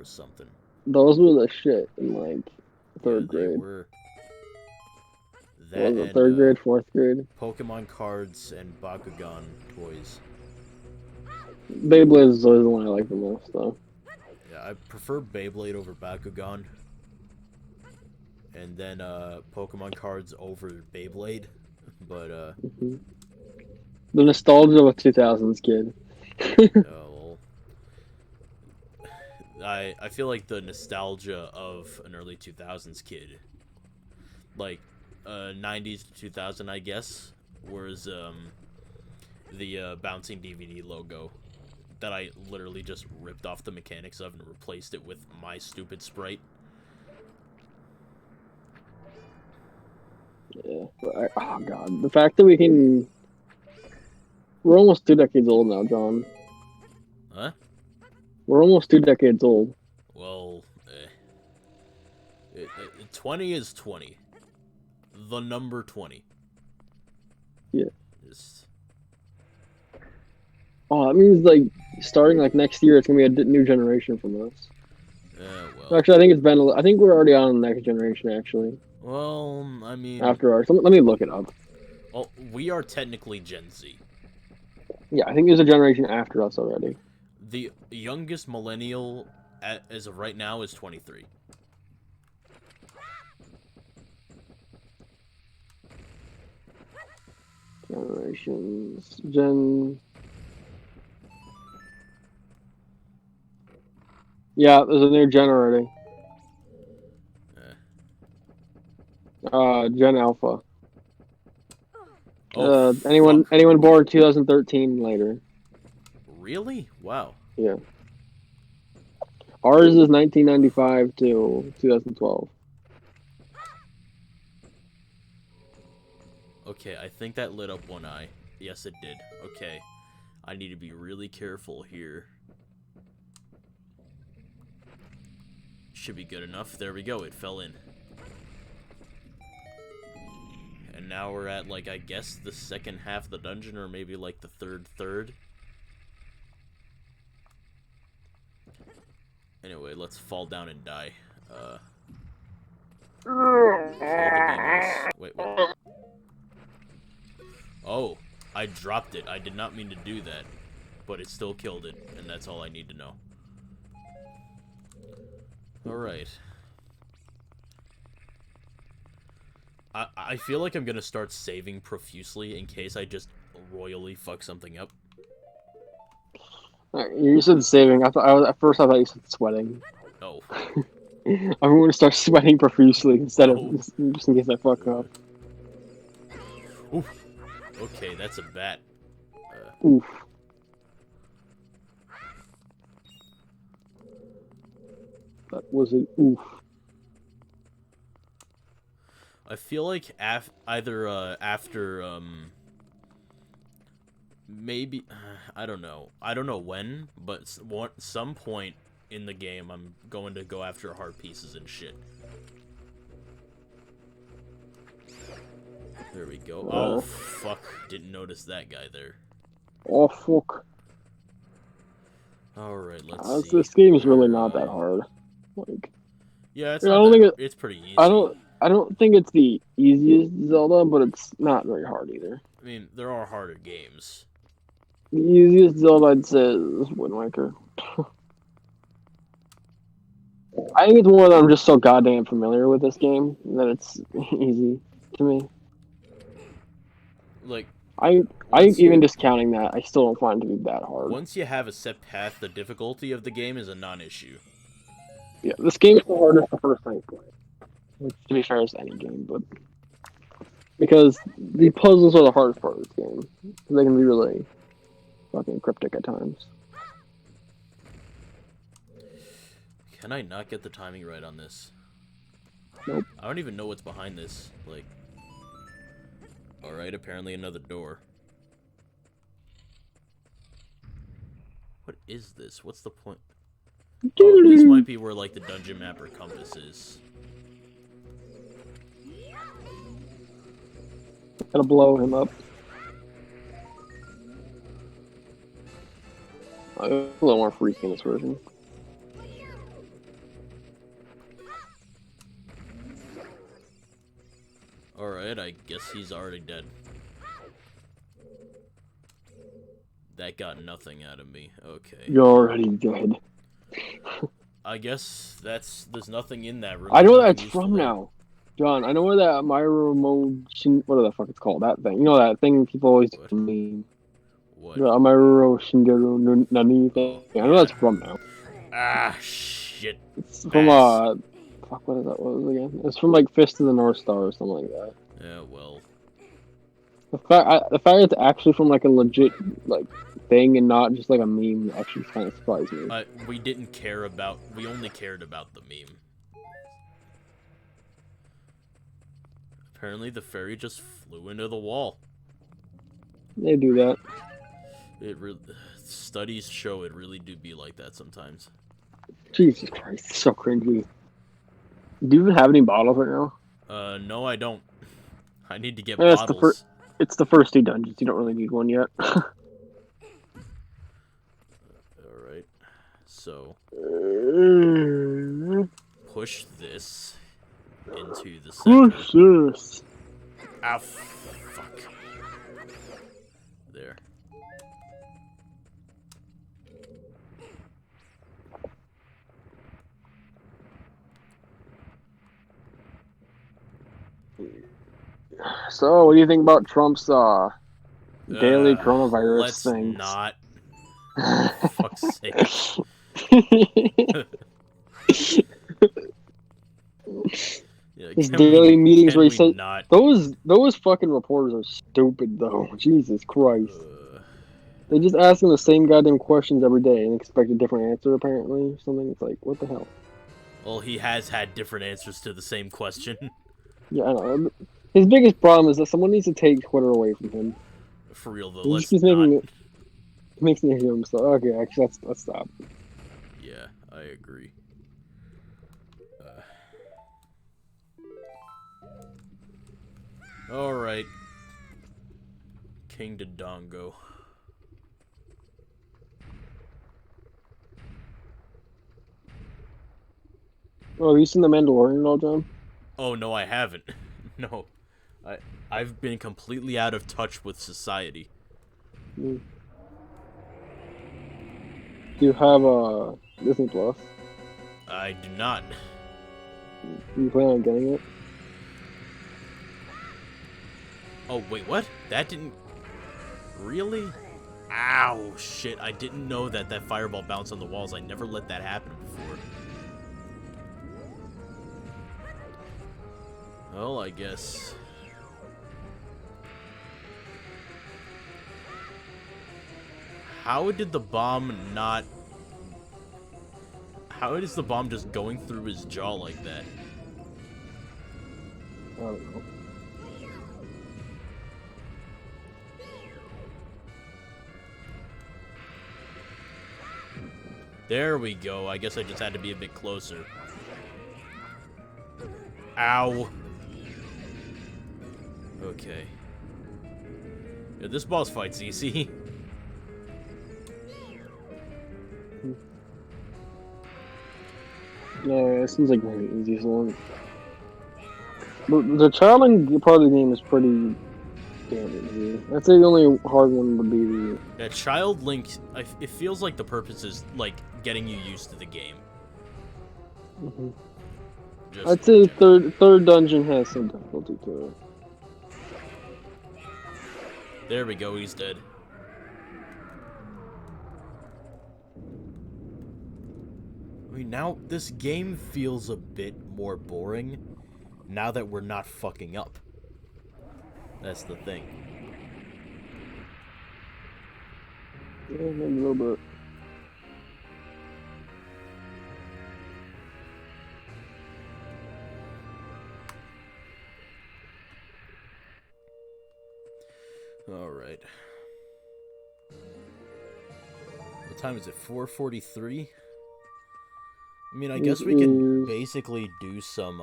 something. Those were the shit in, like, 3rd grade. They were. That was it 3rd grade, 4th grade? Pokemon cards and Bakugan toys. Beyblade is always the one I like the most, though. Yeah, I prefer Beyblade over Bakugan. And then, Pokemon cards over Beyblade. But, The nostalgia of a 2000s kid. well, I feel like the nostalgia of an early 2000s kid. Like, 90s to 2000, I guess, was, the, bouncing DVD logo that I literally just ripped off the mechanics of and replaced it with my stupid sprite. Yeah. But oh, God. The fact that we can... We're almost 2 decades old now, John. Huh? We're almost 2 decades old. Well, 20 is 20. The number 20. Yeah. Just... Oh, that means, like, starting, like, next year, it's gonna be a new generation from us. Well... Actually, I think it's been... I think we're already on the next generation, actually. Well, I mean... After ours. Let me look it up. Well, we are technically Gen Z. Yeah, I think there's a generation after us already. The youngest millennial, as of right now, is 23. Generations. Yeah, there's a new gen already. Gen Alpha. Oh, anyone born 2013 later. Really? Wow. Yeah. Ours is 1995 to 2012. Okay, I think that lit up one eye. Yes, it did. Okay. I need to be really careful here. Should be good enough. There we go. It fell in. And now we're at, like, I guess the second half of the dungeon, or maybe, like, the third. Anyway, let's fall down and die. Wait, what? Oh, I dropped it. I did not mean to do that, but it still killed it, and that's all I need to know. Alright. I feel like I'm gonna start saving profusely in case I just royally fuck something up. You said saving. At first I thought you said sweating. Oh. I'm going to start sweating profusely instead of just in case I fuck up. Oof. Okay, that's a bat. Oof. That was an oof. I feel like after maybe I don't know when, but some point in the game I'm going to go after heart pieces and shit. There we go. Oh fuck, didn't notice that guy there. Oh fuck. Alright, let's see. This game is really not that hard. Like, yeah, it's pretty easy. I don't think it's the easiest Zelda, but it's not very hard either. I mean, there are harder games. The easiest Zelda I'd say is Wind Waker. I think it's more that I'm just so goddamn familiar with this game that it's easy to me. Like, I even discounting that, I still don't find it to be that hard. Once you have a set path, the difficulty of the game is a non-issue. Yeah, this game is the hardest the first time you play. Which, to be fair, is any game, but because the puzzles are the hardest part of this game, they can be really fucking cryptic at times. Can I not get the timing right on this? Nope. I don't even know what's behind this. Like, alright, apparently another door. What is this? What's the point? Oh, this might be where, like, the dungeon map or compass is. Gotta blow him up. A little more freaky in this version. Alright, I guess he's already dead. That got nothing out of me. Okay. You're already dead. I guess there's nothing in that room. I know where that's from now. John, I know where that Myro mode, what the fuck it's called, that thing. You know that thing people always do to me. What? The Myro Shinderu Nani thing. I know that's from now. Ah, shit. It's from, fuck, what is that? What was it again? It's from, like, Fist of the North Star or something like that. Yeah, well. The fact it's actually from, like, a legit, like, thing and not just, like, a meme actually kind of surprised me. We didn't care about... We only cared about the meme. Apparently the fairy just flew into the wall. They do that. Studies show it really do be like that sometimes. Jesus Christ, so cringy. Do you even have any bottles right now? No, I don't. I need to get bottles. It's the first 2 dungeons. You don't really need one yet. Alright. So... push this into the center. Push this! Ah, fuck. There. So, what do you think about Trump's daily coronavirus thing? Let's not. For fuck's sake. Yeah, his daily meetings where he said not... those fucking reporters are stupid though. Jesus Christ. They just ask him the same goddamn questions every day and expect a different answer apparently or something. It's like, what the hell? Well, he has had different answers to the same question. Yeah, I know. His biggest problem is that someone needs to take Twitter away from him. For real though, let's not. It makes me hear him so. Okay, actually, let's stop. Yeah, I agree. Alright. King Dodongo. Oh, have you seen The Mandalorian at all, John? Oh, no, I haven't. No. I've been completely out of touch with society. Do you have Disney Plus? I do not. You plan on getting it? Oh, wait, what? That didn't... Really? Ow, shit. I didn't know that fireball bounced on the walls. I never let that happen before. Well, I guess... How did the bomb not... How is the bomb just going through his jaw like that? I don't know. There we go. I guess I just had to be a bit closer. Ow. Okay. Yeah, this boss fight's easy. Yeah, it seems like one of the easiest ones. But the traveling part of the game is pretty damn easy. I'd say the only hard one would be the... Yeah, Child Link, it feels like the purpose is, like, getting you used to the game. Mm-hmm. I'd say third dungeon has some difficulty to it. There we go, he's dead. I mean, now, this game feels a bit more boring now that we're not fucking up. That's the thing. Yeah, maybe a little bit. Alright. What time is it? 4:43? I mean, I guess we can basically do some,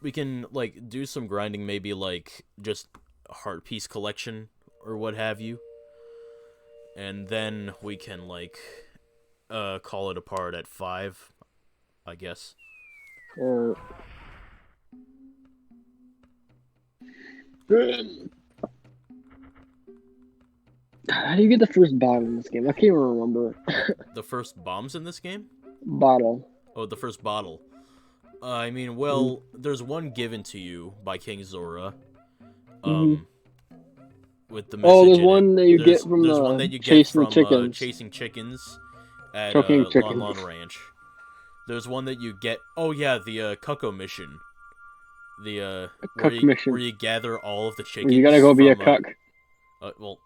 we can, like, do some grinding, maybe, like, just heart piece collection, or what have you. And then we can, like, call it apart at 5, I guess. How do you get the first bottle in this game? I can't even remember. The first bombs in this game? Bottle. Oh, the first bottle. I mean, well, there's one given to you by King Zora. With the message there's one that you get from one that you get from chickens. chasing chickens at chickens. Lon Ranch. There's one that you get. Oh yeah, the Cuckoo mission. The mission where you gather all of the chickens. You gotta go be a cuck. Well.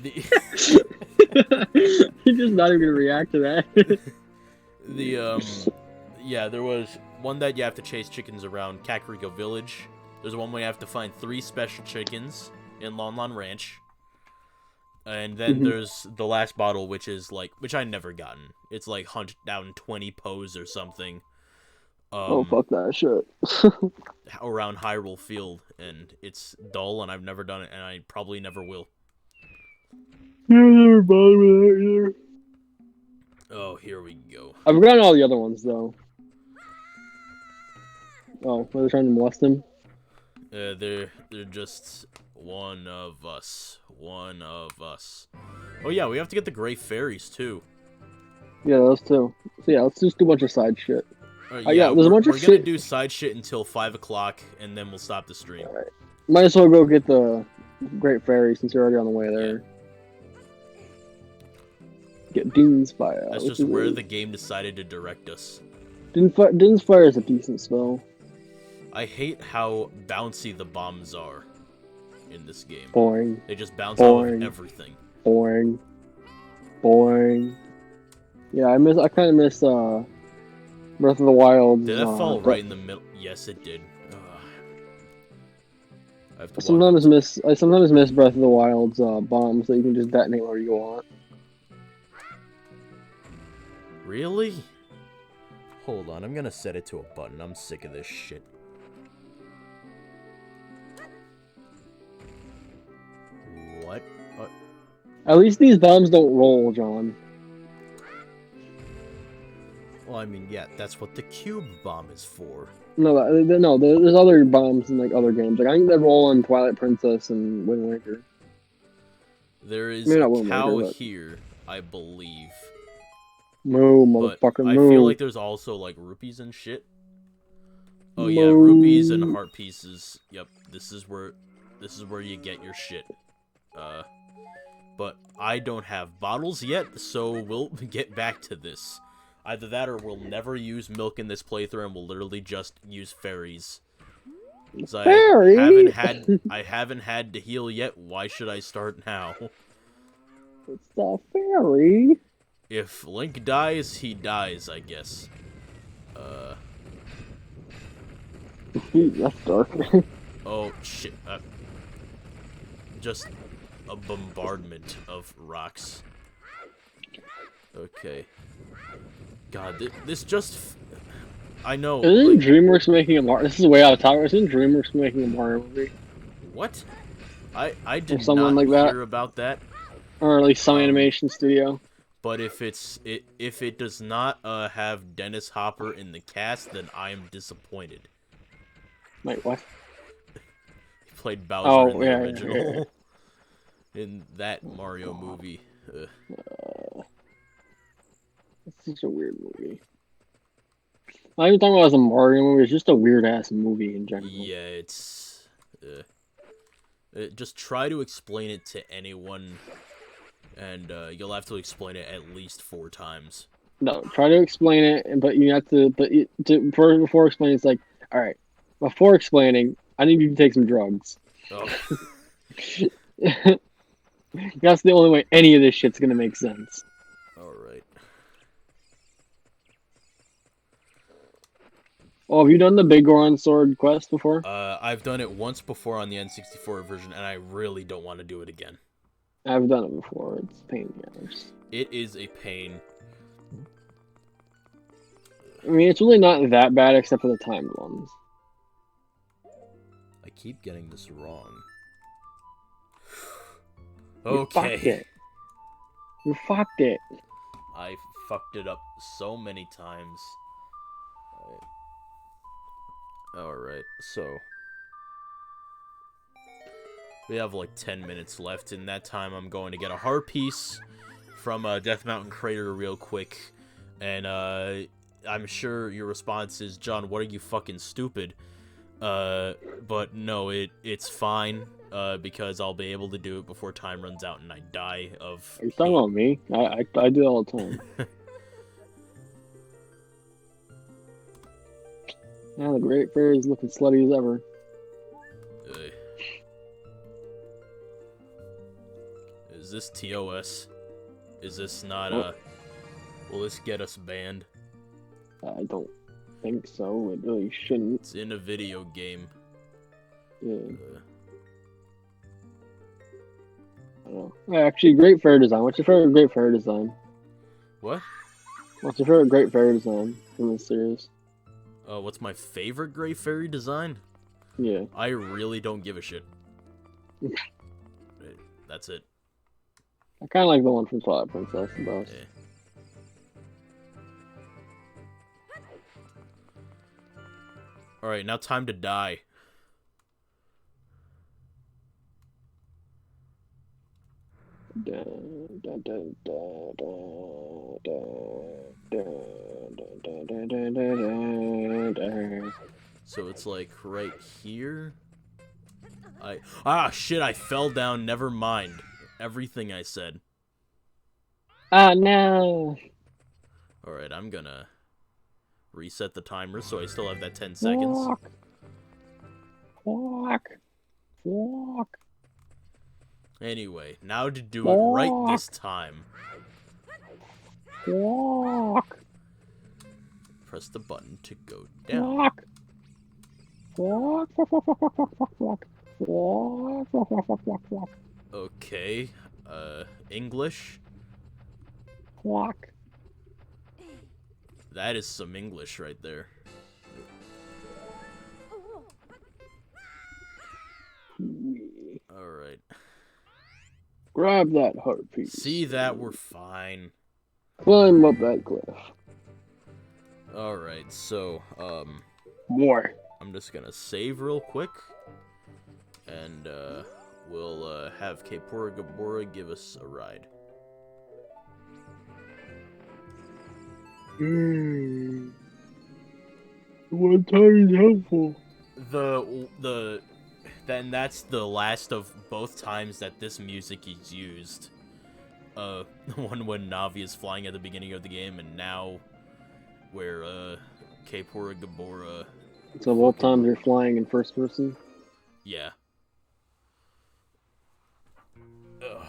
He's just not even gonna react to that. Yeah, there was one that you have to chase chickens around Kakariko Village. There's one where you have to find 3 special chickens in Lon Ranch. And then there's the last bottle, which is like, which I never gotten. It's like hunt down 20 Poes or something. Fuck that shit. Around Hyrule Field, and it's dull, and I've never done it, and I probably never will. Never bothered with that either. Oh, here we go. I've gotten all the other ones though. Oh, were they trying to molest him? They're just one of us. One of us. Oh yeah, we have to get the Great Fairies too. Yeah, those two. So yeah, let's just do a bunch of side shit. Yeah, there's a bunch of shit. We're gonna do side shit until 5 o'clock, and then we'll stop the stream. Alright. Might as well go get the Great Fairy since you're already on the way there. Yeah. Get Dean's Fire. That's just where the game decided to direct us. Dean's Fire is a decent spell. I hate how bouncy the bombs are in this game. Boring. They just bounce off of everything. Boring. Boring. Yeah, I kind of miss Breath of the Wild. Did that fall right in the middle? Yes, it did. I sometimes miss Breath of the Wild's bombs that you can just detonate where you want. Really? Hold on, I'm gonna set it to a button. I'm sick of this shit. What? At least these bombs don't roll, John. Well, I mean, yeah, that's what the cube bomb is for. No, there's other bombs in like other games. Like I think they roll on Twilight Princess and Wind Waker. There is a cow here, I believe. Moo, motherfucker, moo. I feel like there's also like rupees and shit. Oh yeah, rupees and heart pieces. Yep, this is where you get your shit. But I don't have bottles yet, so we'll get back to this. Either that or we'll never use milk in this playthrough and we'll literally just use fairies. I haven't had to heal yet, why should I start now? It's a fairy. If Link dies, he dies, I guess. That's dark. Oh, shit. Just a bombardment of rocks. Okay. God, this just... I know. Isn't DreamWorks making a Mario... This is way out of topic. Isn't DreamWorks making a Mario movie? What? I did not like hear about that. Or at least some animation studio. But if it does not have Dennis Hopper in the cast, then I am disappointed. Wait, what? He played Bowser in the yeah, original. In that Mario movie. It's such a weird movie. Not even talking about it as a Mario movie. It's just a weird ass movie in general. Yeah, it's. Just try to explain it to anyone, and you'll have to explain it at least 4 times. No, try to explain it, but you have to. But before explaining, it's like, all right. Before explaining, I need you to take some drugs. Oh. That's the only way any of this shit's gonna make sense. Alright. Oh, have you done the Big Goron Sword quest before? I've done it once before on the N64 version, and I really don't want to do it again. I've done it before. It's a pain in the ass. It is a pain. I mean, it's really not that bad except for the timed ones. I keep getting this wrong. You fucked it. You fucked it. I fucked it up so many times. Alright, so we have like 10 minutes left. In that time, I'm going to get a heart piece from Death Mountain Crater real quick. And I'm sure your response is, John, what are you fucking stupid? But no, it's fine. Because I'll be able to do it before time runs out and I die of... Are you talking about me? I do that all the time. Yeah, the Great Fairy's looking slutty as ever. Is this TOS? Is this not, will this get us banned? I don't think so. It really shouldn't. It's in a video game. Yeah. I don't know. Actually, Great Fairy design. What's your favorite Great Fairy design? What? What's your favorite Great Fairy design from this series? What's my favorite Great Fairy design? Yeah. I really don't give a shit. That's it. I kind of like the one from Twilight Princess the best. Yeah. Alright, now time to die. So it's like right here. Shit, I fell down. Never mind. Everything I said. Oh no. Alright, I'm gonna reset the timer so I still have that 10 seconds. Fuck. Anyway, now to do it right this time. Fuck. Press the button to go down. Fuck. Okay, English. Fuck. That is some English right there. Alright. Grab that heart piece. See that? We're fine. Climb up that cliff. Alright, so, More. I'm just gonna save real quick. And, we'll, have Kaepora Gabora give us a ride. One time is helpful. Then that's the last of both times that this music is used. One when Navi is flying at the beginning of the game, and now where Kaepora Gabora. So both times you're flying in first person? Yeah. Ugh.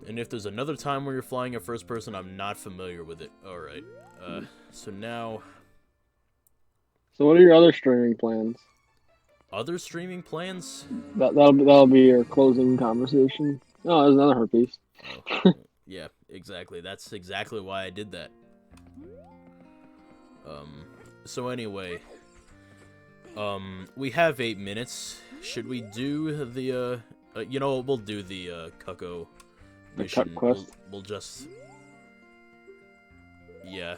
And if there's another time where you're flying in first person, I'm not familiar with it. Alright. So now... So what are your other streaming plans? Other streaming plans? That'll be your closing conversation. Oh, there's another herpes. Oh, yeah, exactly. That's exactly why I did that. So anyway, we have 8 minutes. Should we do the, you know, we'll do the, Cucko mission. quest? We'll just... Yeah,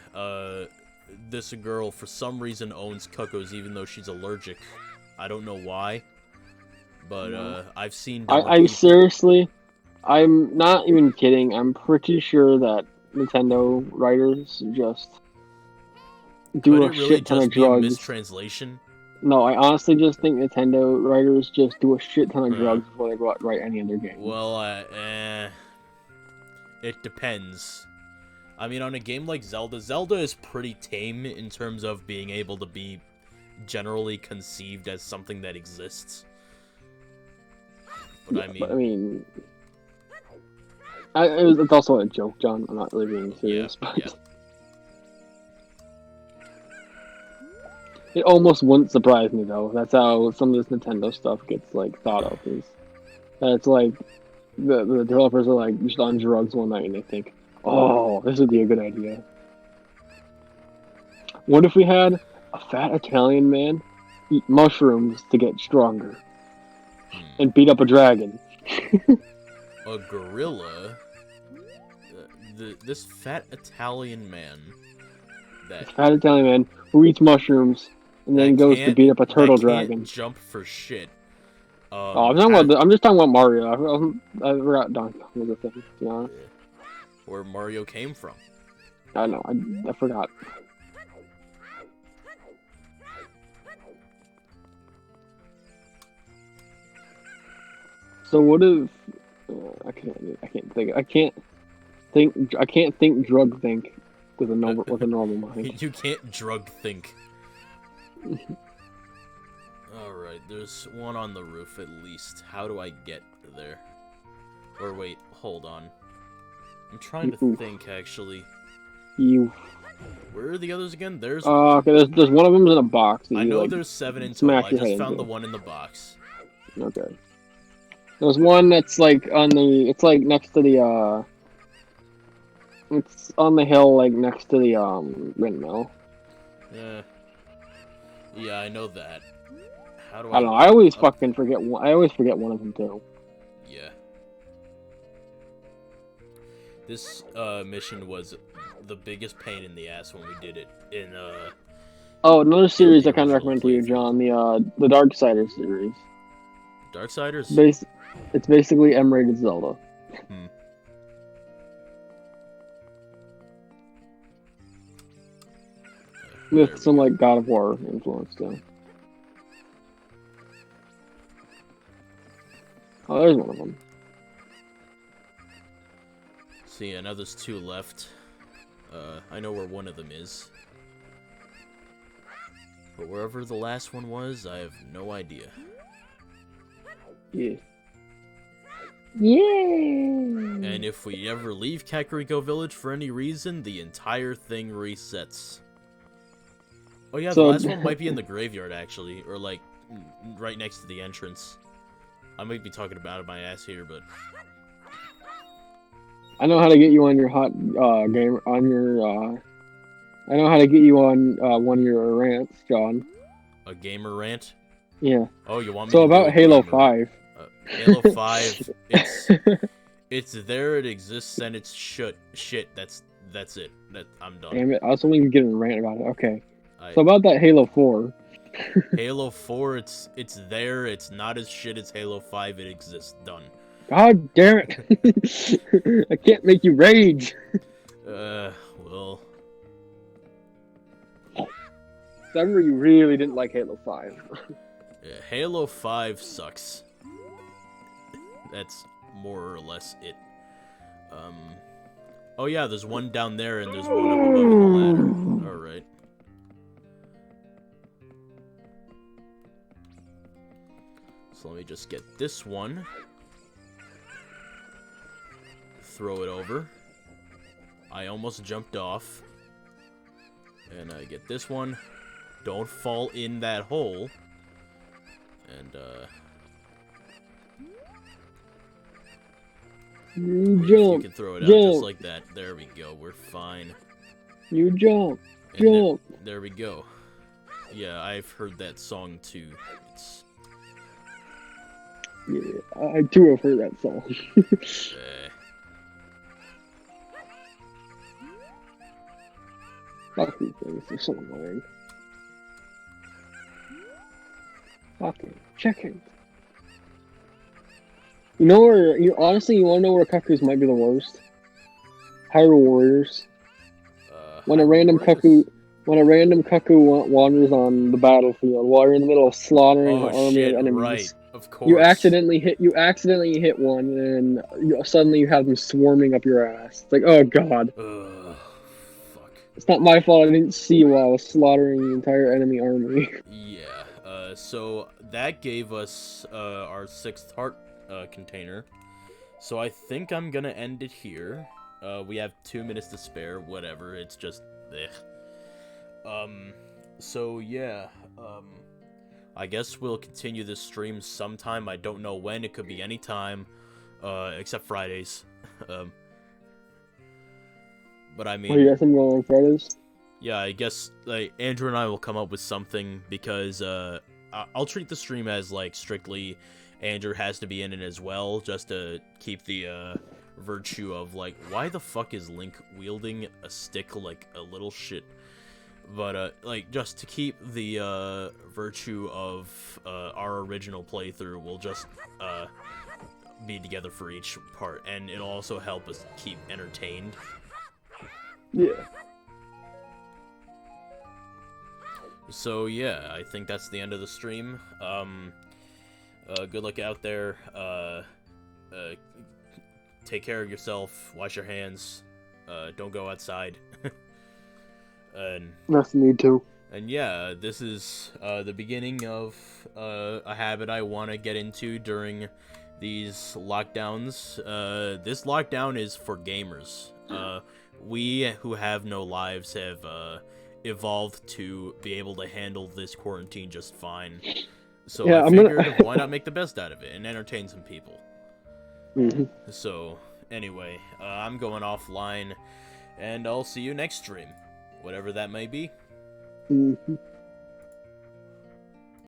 this girl, for some reason, owns cuckoos even though she's allergic. I don't know why. But, I've seen... I seriously... I'm not even kidding. I'm pretty sure that Nintendo writers just do a shit ton of drugs. A mistranslation? No, I honestly just think Nintendo writers just do a shit ton of drugs before they go out and write any of their games. Well, it depends. I mean, on a game like Zelda, Zelda is pretty tame in terms of being able to be generally conceived as something that exists. But I mean... it's also a joke, John. I'm not really being serious, but... Yeah. It almost wouldn't surprise me, though. That's how some of this Nintendo stuff gets, like, thought of. Is that it's like, the developers are like, just on drugs one night, and they think, oh, this would be a good idea. What if we had a fat Italian man eat mushrooms to get stronger? And beat up a dragon? A gorilla? This fat Italian man... This fat Italian man who eats mushrooms and then goes to beat up a turtle dragon. Jump for shit. I'm just talking about Mario. I forgot Donkey Kong was a thing. You know? Where Mario came from. I know. I forgot. So what if I can't think drug think with a normal mind. You can't drug think. Alright, there's one on the roof at least. How do I get there? Or wait, hold on. I'm trying to think, actually. Where are the others again? There's... okay, there's one of them in a box. I know there's 7 in total. I just found the one in the box. Okay. There's one that's like on the... It's like next to the, It's on the hill, like, next to the, windmill. Yeah, I know that. How do I don't know, I always fucking forget one. I always forget one of them, too. Yeah. This, mission was the biggest pain in the ass when we did it in, Oh, another series I kind of recommend to you, John, the Darksiders series. Darksiders? It's basically M-rated Zelda. With some, like, God of War influence, too. Oh, there's one of them. See, I know there's 2 left. I know where one of them is. But wherever the last one was, I have no idea. Yeah. Yay! And if we ever leave Kakariko Village for any reason, the entire thing resets. Oh yeah, the last one might be in the graveyard, actually. Or, like, right next to the entrance. I might be talking about my ass here, but... I know how to get you on your game, on your, I know how to get you on, one of your rants, John. A gamer rant? Yeah. Oh, you want me to about do Halo 5. Halo 5, it's there, it exists, and it's shit. That's it. I'm done. Damn it, I was only get a rant about it. Okay. So about that Halo 4. Halo 4, it's there, it's not as shit as Halo 5, it exists. Done. God damn it! I can't make you rage! Well... Remember, you really didn't like Halo 5. Yeah, Halo 5 sucks. That's more or less it. Oh yeah, there's one down there and there's one up above in the ladder. Alright. So let me just get this one. Throw it over. I almost jumped off. And I get this one. Don't fall in that hole. And, You can throw it out just like that. There we go. We're fine. You jump. Jump. There we go. Yeah, I've heard that song too. It's... Yeah, I too have heard that song. Fuck these things, they're so annoying. Fucking chicken. You know where, honestly, you wanna know where Cuckoos might be the worst? Hyrule Warriors. When a random cuckoo wanders on the battlefield while you're in the middle of slaughtering an army of enemies. Right, of course. You accidentally hit one, and suddenly you have them swarming up your ass. It's like, oh god. Fuck. It's not my fault I didn't see you while I was slaughtering the entire enemy army. Yeah, so that gave us our 6th heart container. So I think I'm gonna end it here. We have 2 minutes to spare, whatever, it's just, so yeah, I guess we'll continue this stream sometime. I don't know when, it could be any time, except Fridays. But I mean... Oh, you got something going on Fridays? Yeah, I guess, like, Andrew and I will come up with something, because, I'll treat the stream as, like, strictly Andrew has to be in it as well, just to keep the, virtue of, like, why the fuck is Link wielding a stick like a little shit? But, like, just to keep the, virtue of, our original playthrough, we'll just, be together for each part, and it'll also help us keep entertained. Yeah. So, yeah, I think that's the end of the stream. Good luck out there. Take care of yourself. Wash your hands. Don't go outside. And Nothing need to. And yeah, this is the beginning of a habit I want to get into during these lockdowns. This lockdown is for gamers. We who have no lives have evolved to be able to handle this quarantine just fine. So yeah, I figured, why not make the best out of it and entertain some people? Mm-hmm. So anyway, I'm going offline, and I'll see you next stream, whatever that may be. Mm-hmm.